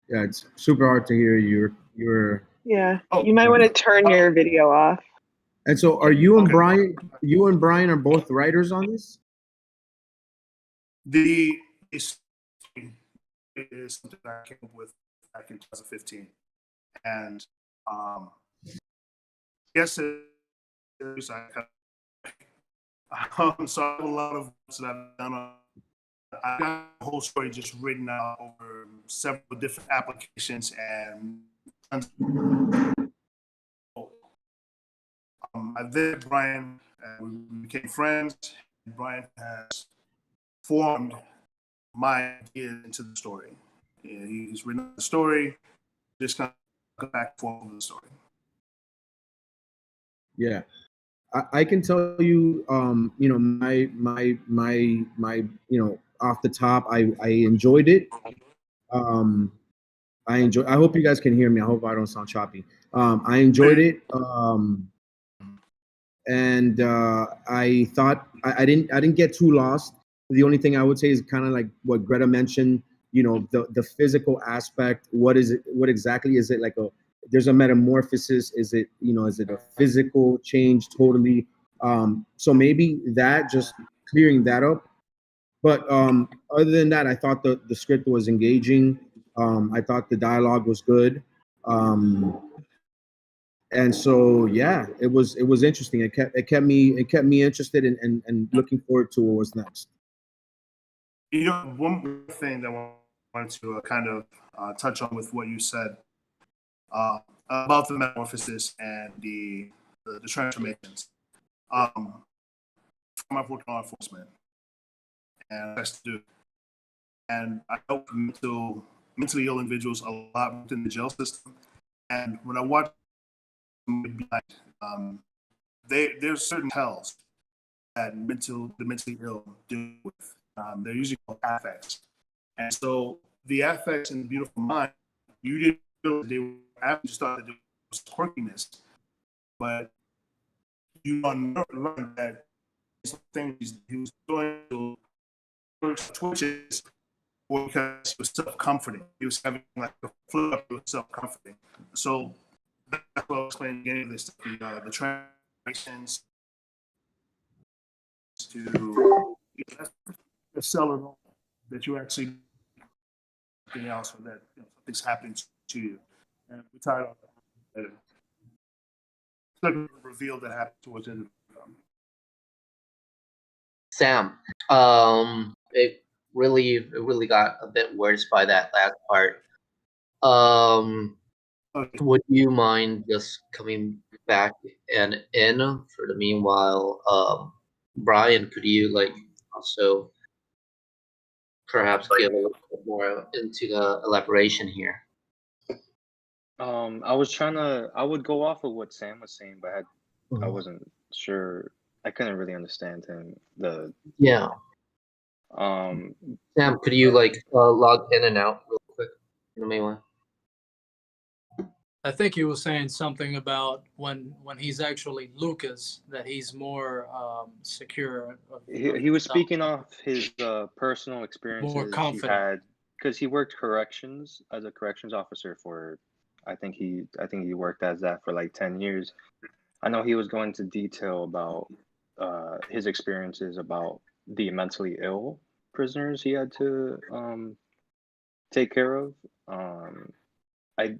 Yeah, it's super hard to hear you. Yeah. You might want to turn your video off. And so are you and Brian are both writers on this? The is something I came up with back in 2015. And yes, I so I have a lot of books that I've done. I got the whole story just written out over several different applications, and I met Brian, and we became friends. And Brian has formed my idea into the story. Yeah, he's written the story, just kind of go back and forth with the story. Yeah. I can tell you, you know, my, you know, off the top, I enjoyed it. I hope you guys can hear me. I hope I don't sound choppy. I enjoyed it. And I thought I didn't get too lost. The only thing I would say is kind of like what Greta mentioned, you know, the physical aspect. What is it? What exactly is it? Like there's a metamorphosis. Is it, you know, is it a physical change totally? So maybe that, just clearing that up. But other than that, I thought the script was engaging. I thought the dialogue was good. And so yeah, it was interesting. It kept me interested and looking forward to what was next. You know, one thing that I wanted to kind of touch on with what you said about the metamorphosis and the transformations. I've worked in law enforcement, and I still do, and I help mentally ill individuals a lot within the jail system. And when I watch there's certain tells that the mentally ill deal with. They're usually called affects. And so the affects in the beautiful mind, you didn't feel they were after you started doing quirkiness, but you learn that things he was doing twitches because he was self-comforting. He was having like a flip up, he was self-comforting. So that's what I was explaining at the beginning of this, the translations to the seller that you actually something else, or that something's happening to you. And we tied off that. It's like a reveal that happened towards the end of the film. Sam, it really got a bit worse by that last part. Okay. Would you mind just coming back and in for the meanwhile? Brian, could you like also perhaps give a little bit more into the elaboration here? I would go off of what Sam was saying, but I wasn't sure. I couldn't really understand him. Yeah. Um, Sam, could you like log in and out real quick in the meanwhile? I think he was saying something about when he's actually Lucas, that he's more secure of he was himself, speaking off his personal more experiences he confident. had because he worked corrections as a corrections officer for, I think he worked as that for like 10 years. I know he was going into detail about his experiences about the mentally ill prisoners he had to take care of.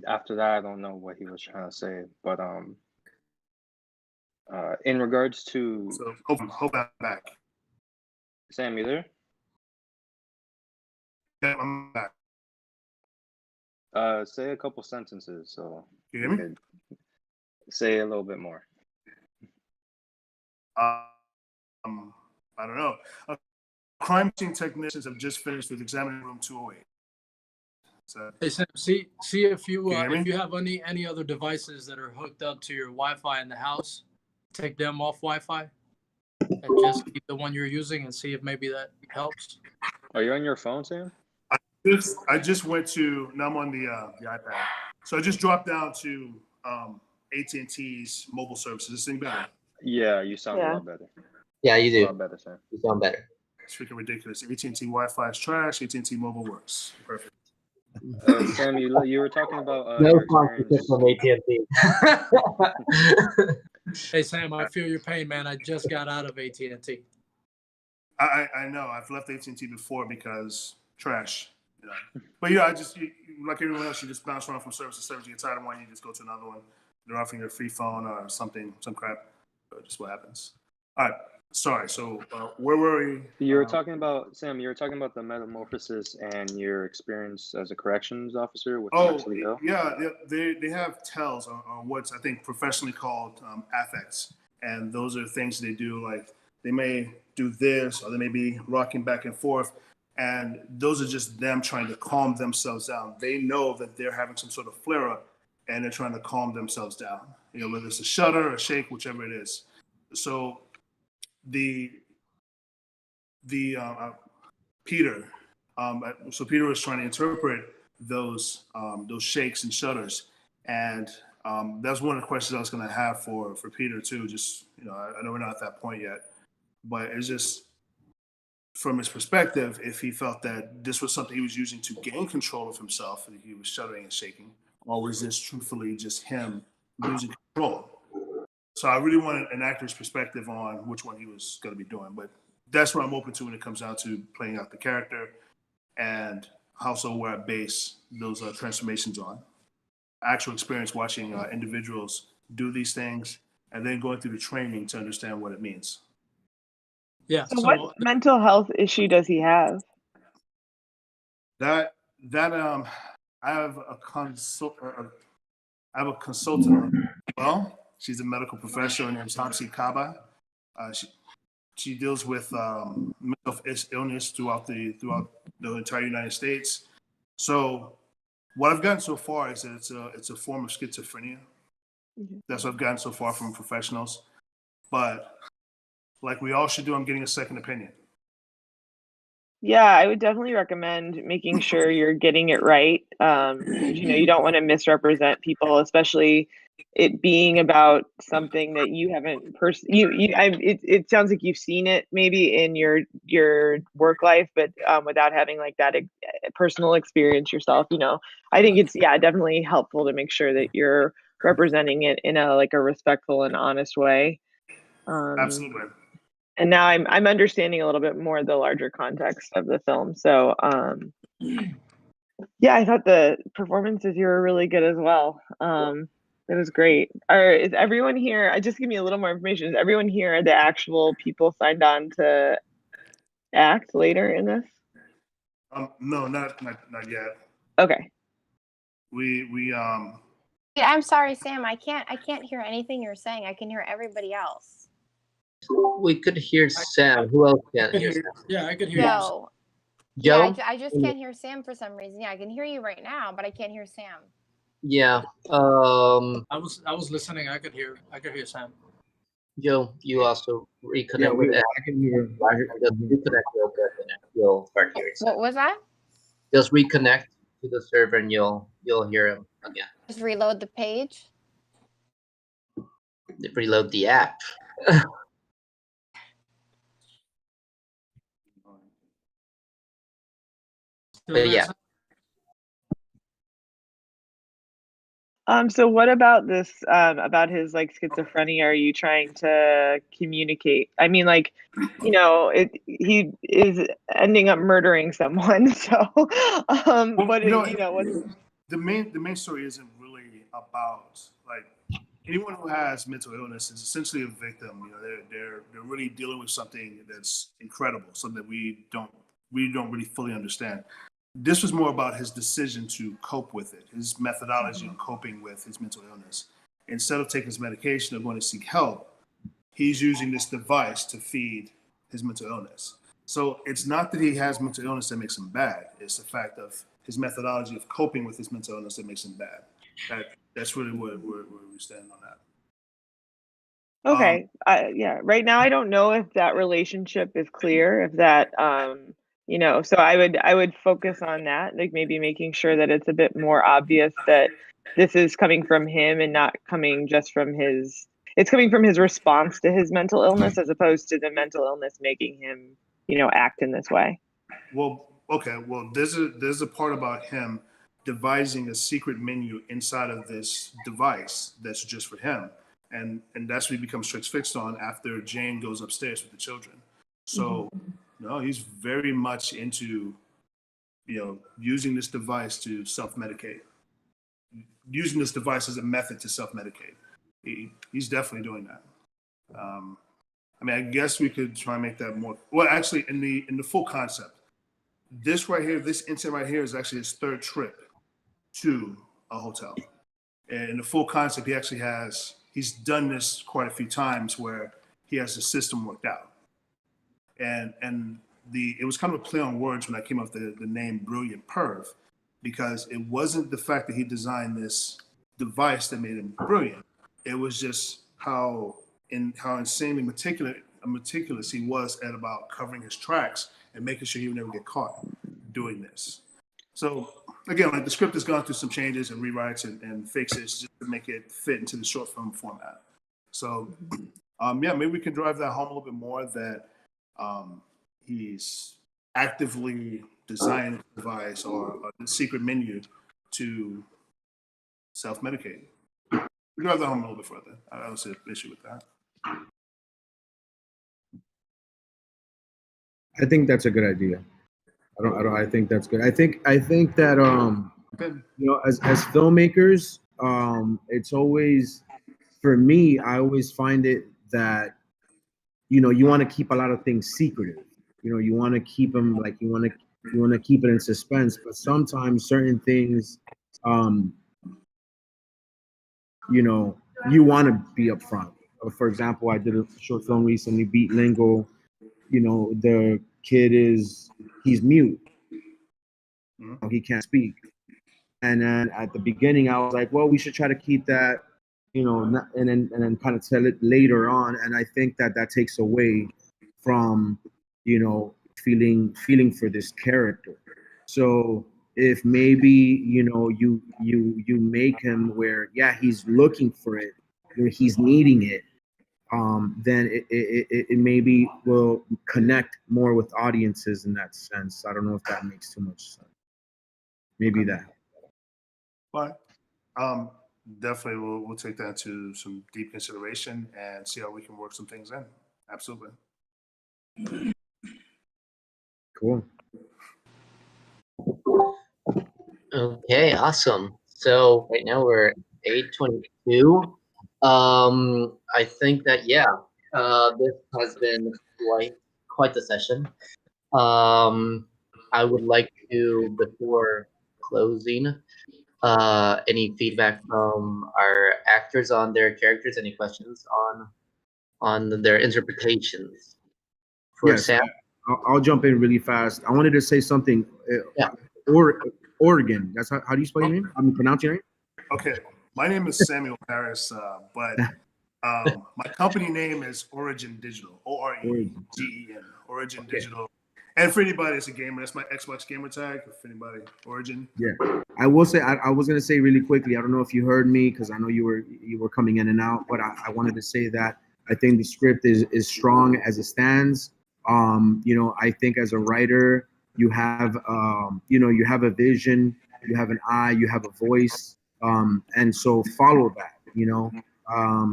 After that I don't know what he was trying to say, but in regards to So hope I'm back. Sam, you there? Yeah, I'm back. Say a couple sentences so You you hear me? could say a little bit more. I don't know. Crime scene technicians have just finished with examining room 208. So, Hey Sam, see if you Can you hear me? if you have any other devices that are hooked up to your Wi-Fi in the house, take them off Wi-Fi and just keep the one you're using and see if maybe that helps. Are you on your phone, Sam? I just went to, now I'm on the iPad. So I just dropped down to AT&T's mobile services. This thing better. Yeah, you sound a Yeah. lot better. Yeah, you A do. lot better, Sam. You sound better. It's freaking ridiculous. AT&T Wi-Fi is trash. AT&T mobile works. Perfect. Sam, you were talking about No your sponsorship experience. from AT&T. Hey Sam, I feel your pain, man. I just got out of AT&T. I know. I've left AT&T before because trash. You know. But yeah, like everyone else, you just bounce around from service to service. You get tired of one, you just go to another one. They're offering you a free phone or something, some crap. Just what happens. All right. Sorry. So where were we? You were talking about, Sam, you were talking about the metamorphosis and your experience as a corrections officer with the mentally ill. Yeah, they have tells on what's I think professionally called affects, and those are things they do. Like they may do this, or they may be rocking back and forth, and those are just them trying to calm themselves down. They know that they're having some sort of flare up, and they're trying to calm themselves down. You know, whether it's a shudder, a shake, whichever it is. So the Peter. So Peter was trying to interpret those shakes and shudders, and that's one of the questions I was going to have for Peter too. Just I know we're not at that point yet, but it's just from his perspective, if he felt that this was something he was using to gain control of himself, and he was shuddering and shaking, or was this truthfully just him losing control? So I really wanted an actor's perspective on which one he was going to be doing, but that's what I'm open to when it comes down to playing out the character and also where I base those transformations on. Actual experience watching individuals do these things and then going through the training to understand what it means. Yeah. So what mental health issue does he have? That I have a consultant. Well, she's a medical professional. Her name's Hamsi Kaba. She deals with mental illness throughout the entire United States. So what I've gotten so far is that it's a form of schizophrenia. Mm-hmm. That's what I've gotten so far from professionals. But like we all should do, I'm getting a second opinion. Yeah, I would definitely recommend making sure you're getting it right. You don't want to misrepresent people, especially it being about something that you haven't it sounds like you've seen it maybe in your work life, but without having like that personal experience yourself. I think it's definitely helpful to make sure that you're representing it in a respectful and honest way. Absolutely. And now I'm understanding a little bit more the larger context of the film. So I thought the performances here were really good as well. It was great. Is everyone here? Just give me a little more information. Is everyone here the actual people signed on to act later in this? No, not yet. Okay. We Yeah, I'm sorry, Sam. I can't hear anything you're saying. I can hear everybody else. We could hear Sam. Who else can't hear Sam? Yeah, I could hear you. Joe. Yeah, Joe? I just can't hear Sam for some reason. Yeah, I can hear you right now, but I can't hear Sam. Yeah. I was listening. I could hear Sam. Joe, you also reconnect Yeah, with Ed. I can hear. Just reconnect real quick and then you'll start hearing Sam. What was that? Just reconnect to the server and you'll hear him again. Just reload the page. Reload the app. Yeah. So what about this, about his like schizophrenia? Are you trying to communicate? I mean, like, he is ending up murdering someone. So, but what's the main story isn't really about like anyone who has mental illness is essentially a victim. They're really dealing with something that's incredible, something that we don't really fully understand. This was more about his decision to cope with it, his methodology on coping with his mental illness. Instead of taking his medication or going to seek help, he's using this device to feed his mental illness. So it's not that he has mental illness that makes him bad. It's the fact of his methodology of coping with his mental illness that makes him bad. That's really where we stand on that. okay. Yeah. Right now, I don't know if that relationship is clear. If that, so I would focus on that, like maybe making sure that it's a bit more obvious that this is coming from him and not coming just from his. It's coming from his response to his mental illness, as opposed to the mental illness making him, act in this way. Well, okay. Well, there's a part about him devising a secret menu inside of this device that's just for him, and that's what he becomes transfixed on after Jane goes upstairs with the children. So, no, he's very much into, using this device to self-medicate, using this device as a method to self-medicate. He's definitely doing that. I guess we could try and make that more. Well, actually, in the full concept, this right here, this incident right here is actually his third trip to a hotel. And in the full concept, he's done this quite a few times where he has the system worked out. And it was kind of a play on words when I came up with the name Brilliant Perv, because it wasn't the fact that he designed this device that made him brilliant. It was just how insanely meticulous he was at about covering his tracks and making sure he would never get caught doing this. So again, like the script has gone through some changes and rewrites and fixes just to make it fit into the short film format. So maybe we can drive that home a little bit more, that he's actively designing a device or a secret menu to self-medicate. We drive that home a little bit further. I don't see an issue with that. I think that's a good idea. I think that's good. I think that as filmmakers, it's always, for me, I always find it that you want to keep a lot of things secretive. You want to keep them, like, you want to keep it in suspense, but sometimes certain things you want to be upfront. For example, I did a short film recently, Beat Lingo. The kid he's mute. He can't speak. And then at the beginning, I was like, well, we should try to keep that, and then kind of tell it later on. And I think that takes away from, feeling for this character. So if maybe, you make him where, yeah, he's looking for it, he's needing it, then it maybe will connect more with audiences in that sense. I don't know if that makes too much sense. Maybe that. But definitely we'll take that to some deep consideration and see how we can work some things in. Absolutely. Cool. Okay, awesome. So right now we're at 8:22. I think that this has been quite the session. I would like to, before closing, Any feedback from our actors on their characters? Any questions on their interpretations? For Yes, Sam? I'll jump in really fast. I wanted to say something. Yeah. Oregon. That's how do you spell your name? I mean, pronounce your name. Okay, my name is Samuel Harris, but my company name is Origin Digital, Oregen, Origin Digital. And for anybody that's a gamer, that's my Xbox gamer tag. If anybody, Origin. Yeah, I will say I was gonna say really quickly. I don't know if you heard me because I know you were coming in and out, but I wanted to say that I think the script is strong as it stands. You know, I think as a writer, you have you have a vision, you have an eye, you have a voice, and so follow that. You know,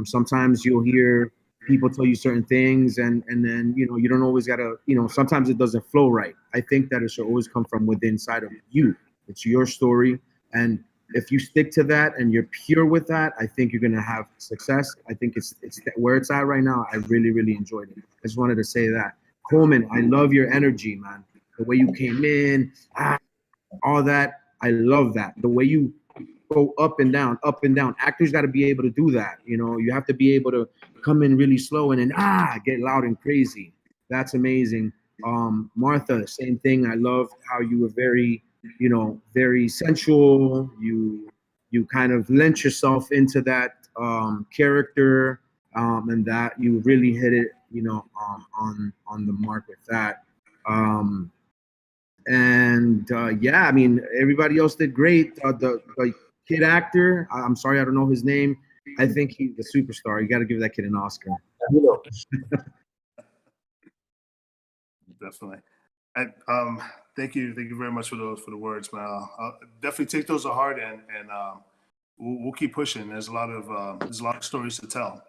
sometimes you'll hear people tell you certain things and then you don't always gotta sometimes it doesn't flow right. I think that it should always come from within inside of you. It's your story, and if you stick to that and you're pure with that, I think you're gonna have success. I think it's where it's at right now. I really enjoyed it. I just wanted to say that. Coleman, I love your energy, man. The way you came in, all that. I love that. The way you go up and down, up and down. Actors got to be able to do that. You know, you have to be able to come in really slow and then get loud and crazy. That's amazing. Martha, same thing. I love how you were very, very sensual. You kind of lent yourself into that character, and that you really hit it, on the mark with that. Yeah, I mean, everybody else did great. The kid actor, I'm sorry, I don't know his name. I think he's the superstar. You got to give that kid an Oscar. Definitely. Thank you very much for the words, man. I'll definitely take those to heart, and we'll keep pushing. There's a lot of stories to tell.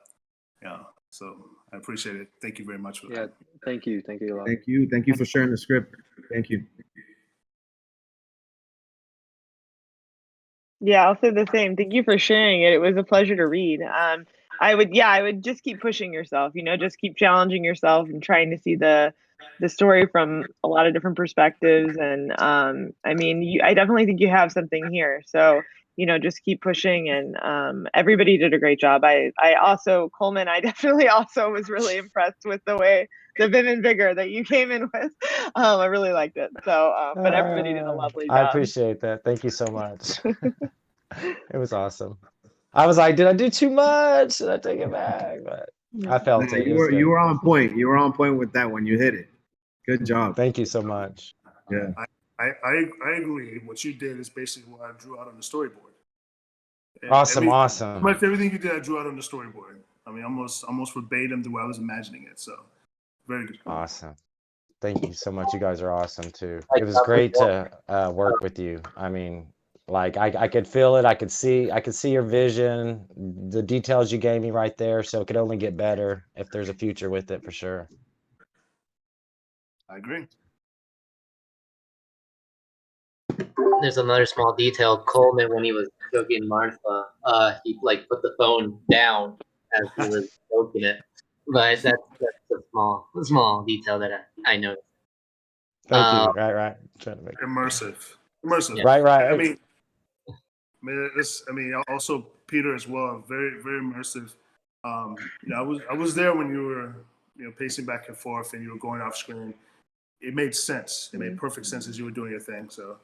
Yeah, so I appreciate it. Thank you very much for that. Yeah, thank you a lot. Thank you for sharing the script. Thank you. Yeah, I'll say the same. Thank you for sharing it. It was a pleasure to read. I would just keep pushing yourself, just keep challenging yourself and trying to see the story from a lot of different perspectives. And I mean, I definitely think you have something here. So, just keep pushing, and everybody did a great job. I also, Coleman, I definitely also was really impressed with the way the vim and vigor that you came in with. I really liked it. So, but everybody did a lovely job. I appreciate that. Thank you so much. It was awesome. I was like, did I do too much? Did I take it back? But I felt it. You were on point. You were on point with that one. You hit it. Good job. Thank you so much. Yeah. I agree. What you did is basically what I drew out on the storyboard. Awesome. Pretty much everything you did, I drew out on the storyboard. I mean, almost verbatim the way I was imagining it. So, very good. Awesome. Thank you so much. You guys are awesome too. It was great to work with you. I mean, like I could feel it. I could see your vision, the details you gave me right there. So it could only get better if there's a future with it for sure. I agree. There's another small detail. Coleman, when he was choking Martha, he put the phone down as he was choking it. But that's a small detail that I noticed. Thank you. Right. Trying to make immersive. Yeah. Right. I mean, also Peter as well. Very, very immersive. I was there when you were, pacing back and forth and you were going off screen. It made sense. It made perfect sense as you were doing your thing. So,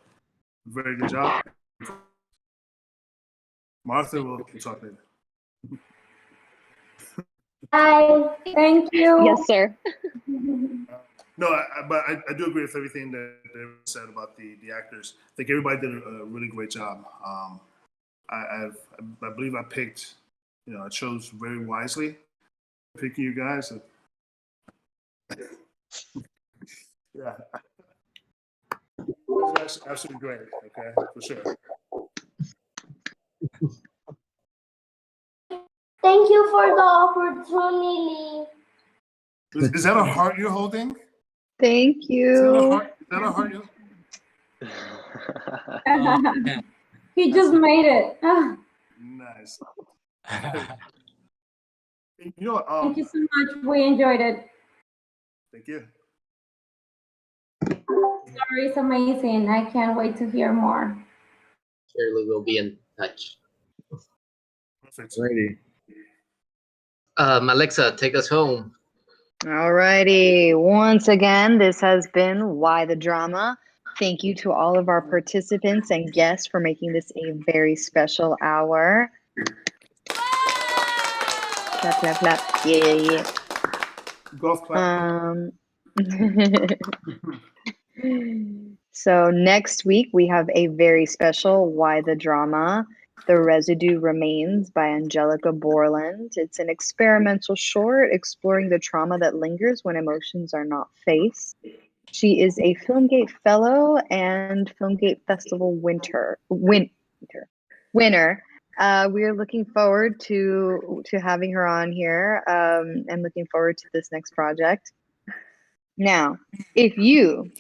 very good job. Martha, we'll talk later. Hi, thank you. Yes, sir. No, but I do agree with everything that they said about the actors. I think everybody did a really great job. I believe I picked, I chose very wisely picking you guys. Yeah. It was absolutely great, okay, for sure. Thank you for the opportunity. Is that a heart you're holding? Thank you. Is that a heart you're He just made it. Nice. You know what? Thank you so much. We enjoyed it. Thank you. The story is amazing. I can't wait to hear more. Surely we'll be in touch. Perfect. Alrighty. Alexa, take us home. Alrighty. Once again, this has been Why the Drama. Thank you to all of our participants and guests for making this a very special hour. Clap, clap, clap. Yeah. Golf clap. So next week we have a very special Why the Drama. The Residue Remains by Angelica Borland. It's an experimental short exploring the trauma that lingers when emotions are not faced. She is a FilmGate Fellow and FilmGate Festival winner. We are looking forward to having her on here and looking forward to this next project. Now, if you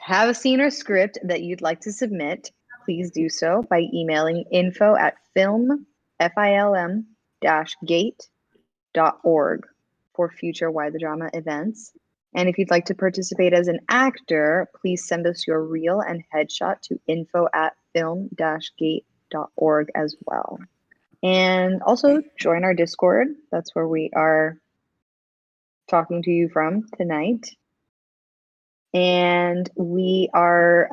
have a scene or script that you'd like to submit, please do so by emailing info@film-gate.org for future Why the Drama events. And if you'd like to participate as an actor, please send us your reel and headshot to info@film-gate.org as well. And also join our Discord. That's where we are talking to you from tonight. And we are,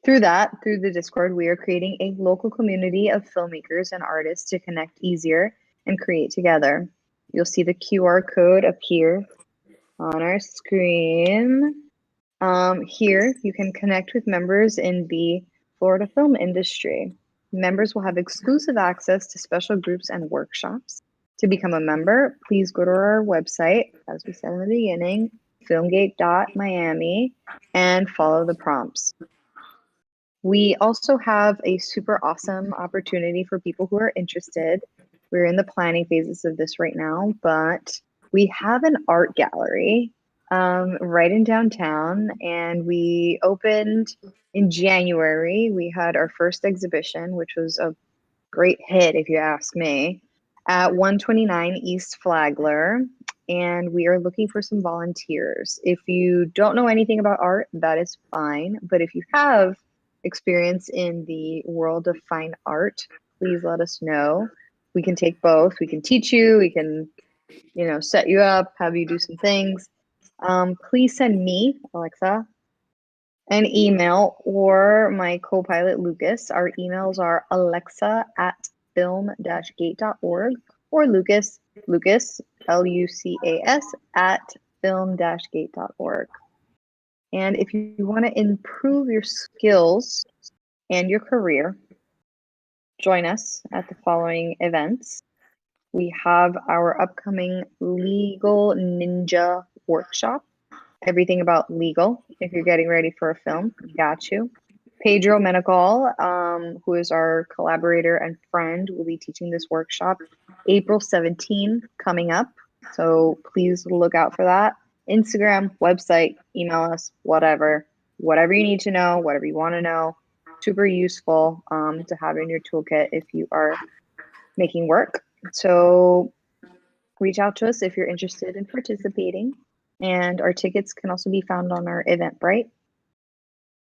through the Discord, we are creating a local community of filmmakers and artists to connect easier and create together. You'll see the QR code appear on our screen. Here, you can connect with members in the Florida film industry. Members will have exclusive access to special groups and workshops. To become a member, please go to our website, as we said in the beginning, filmgate.miami, and follow the prompts. We also have a super awesome opportunity for people who are interested. We're in the planning phases of this right now, but we have an art gallery right in downtown, and we opened in January. We had our first exhibition, which was a great hit, if you ask me, at 129 East Flagler. And we are looking for some volunteers. If you don't know anything about art, that is fine. But if you have experience in the world of fine art, please let us know. We can take both. We can teach you. We can, set you up, have you do some things. Please send me, Alexa, an email or my co-pilot, Lucas. Our emails are alexa@film-gate.org or Lucas, Lucas, @film-gate.org. And if you want to improve your skills and your career, join us at the following events. We have our upcoming Legal Ninja workshop, everything about legal. If you're getting ready for a film, got you. Pedro Menecal, who is our collaborator and friend, will be teaching this workshop April 17 coming up. So please look out for that. Instagram, website, email us, whatever you need to know, whatever you want to know. Super useful to have in your toolkit if you are making work. So reach out to us if you're interested in participating. And our tickets can also be found on our Eventbrite.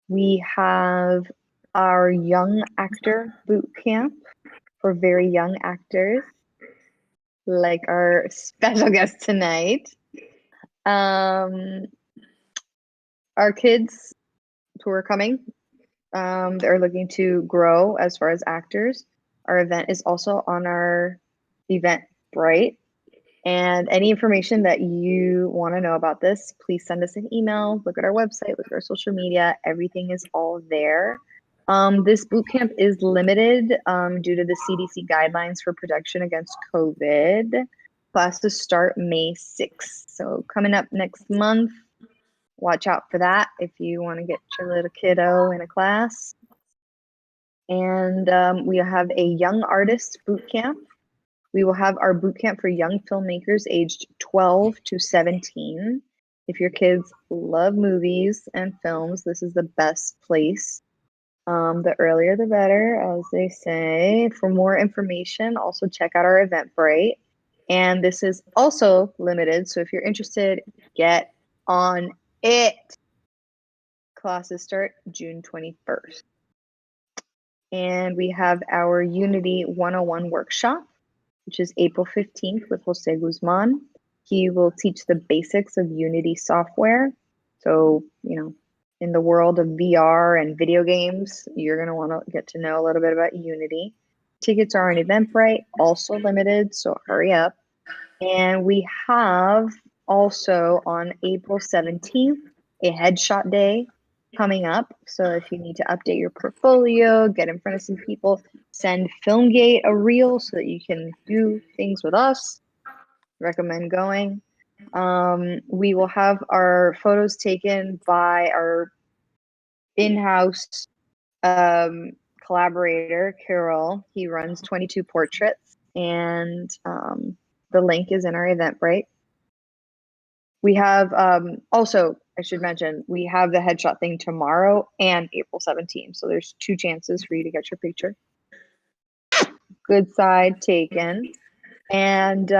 We have our Young Actor Boot Camp for very young actors, like our special guest tonight. Our kids who are coming, they're looking to grow as far as actors. Our event is also on our Eventbrite. And any information that you want to know about this, please send us an email, look at our website, look at our social media. Everything is all there. This boot camp is limited due to the CDC guidelines for protection against COVID. Classes start May 6th. So coming up next month, watch out for that if you want to get your little kiddo in a class. And we have a young artist boot camp. We will have our boot camp for young filmmakers aged 12 to 17. If your kids love movies and films, this is the best place. The earlier the better, as they say. For more information, also check out our Eventbrite. And this is also limited, so if you're interested, get on it. Classes start June 21st. And we have our Unity 101 workshop, which is April 15th with Jose Guzman. He will teach the basics of Unity software. So, you know, in the world of VR and video games, you're going to want to get to know a little bit about Unity. Tickets are on Eventbrite, also limited, so hurry up. And we have also on April 17th, a headshot day coming up. So if you need to update your portfolio, get in front of some people, send FilmGate a reel so that you can do things with us. Recommend going. We will have our photos taken by our in-house collaborator, Carol. He runs 22 portraits, and the link is in our Eventbrite. We have also, I should mention, we have the headshot thing tomorrow and April 17th. So there's 2 chances for you to get your picture. Good side taken. And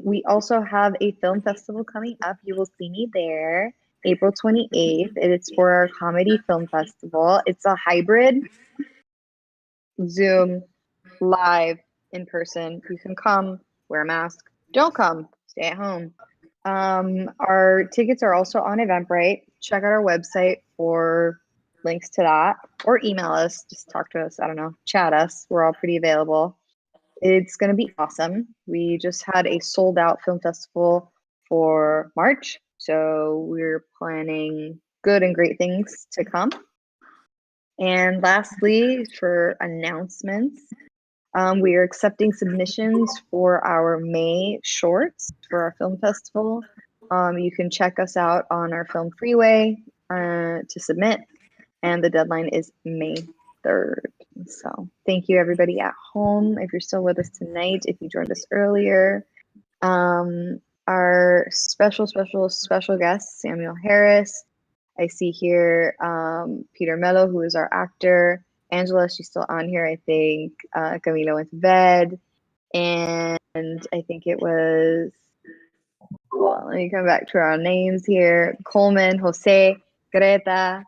we also have a film festival coming up. You will see me there, April 28th. It is for our comedy film festival. It's a hybrid Zoom, live, in person. You can come, wear a mask. Don't come, stay at home. Our tickets are also on Eventbrite. Check out our website for links to that, or email us. Just talk to us. I don't know, chat us. We're all pretty available. It's going to be awesome. We just had a sold out film festival for March, so we're planning good and great things to come. And lastly, for announcements, we are accepting submissions for our May shorts for our film festival. You can check us out on our Film Freeway to submit, and the deadline is May 3rd. So thank you everybody at home if you're still with us tonight, if you joined us earlier. Our special guest, Samuel Harris. I see here Peter Mello, who is our actor. Angela, she's still on here, I think. Camila went to bed. And I think it was, well, let me come back to our names here. Coleman, Jose, Greta,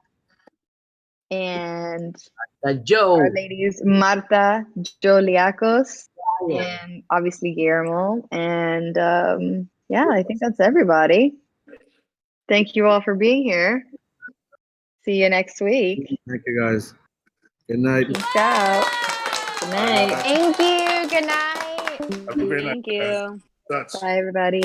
and Joe. our ladies, Marta, Joe Liacos, and obviously Guillermo. And yeah, I think that's everybody. Thank you all for being here. See you next week. Thank you, guys. Good night. Peace out. Good night. Thank you. Good night. Have a great night, Thank you. guys. Bye, everybody.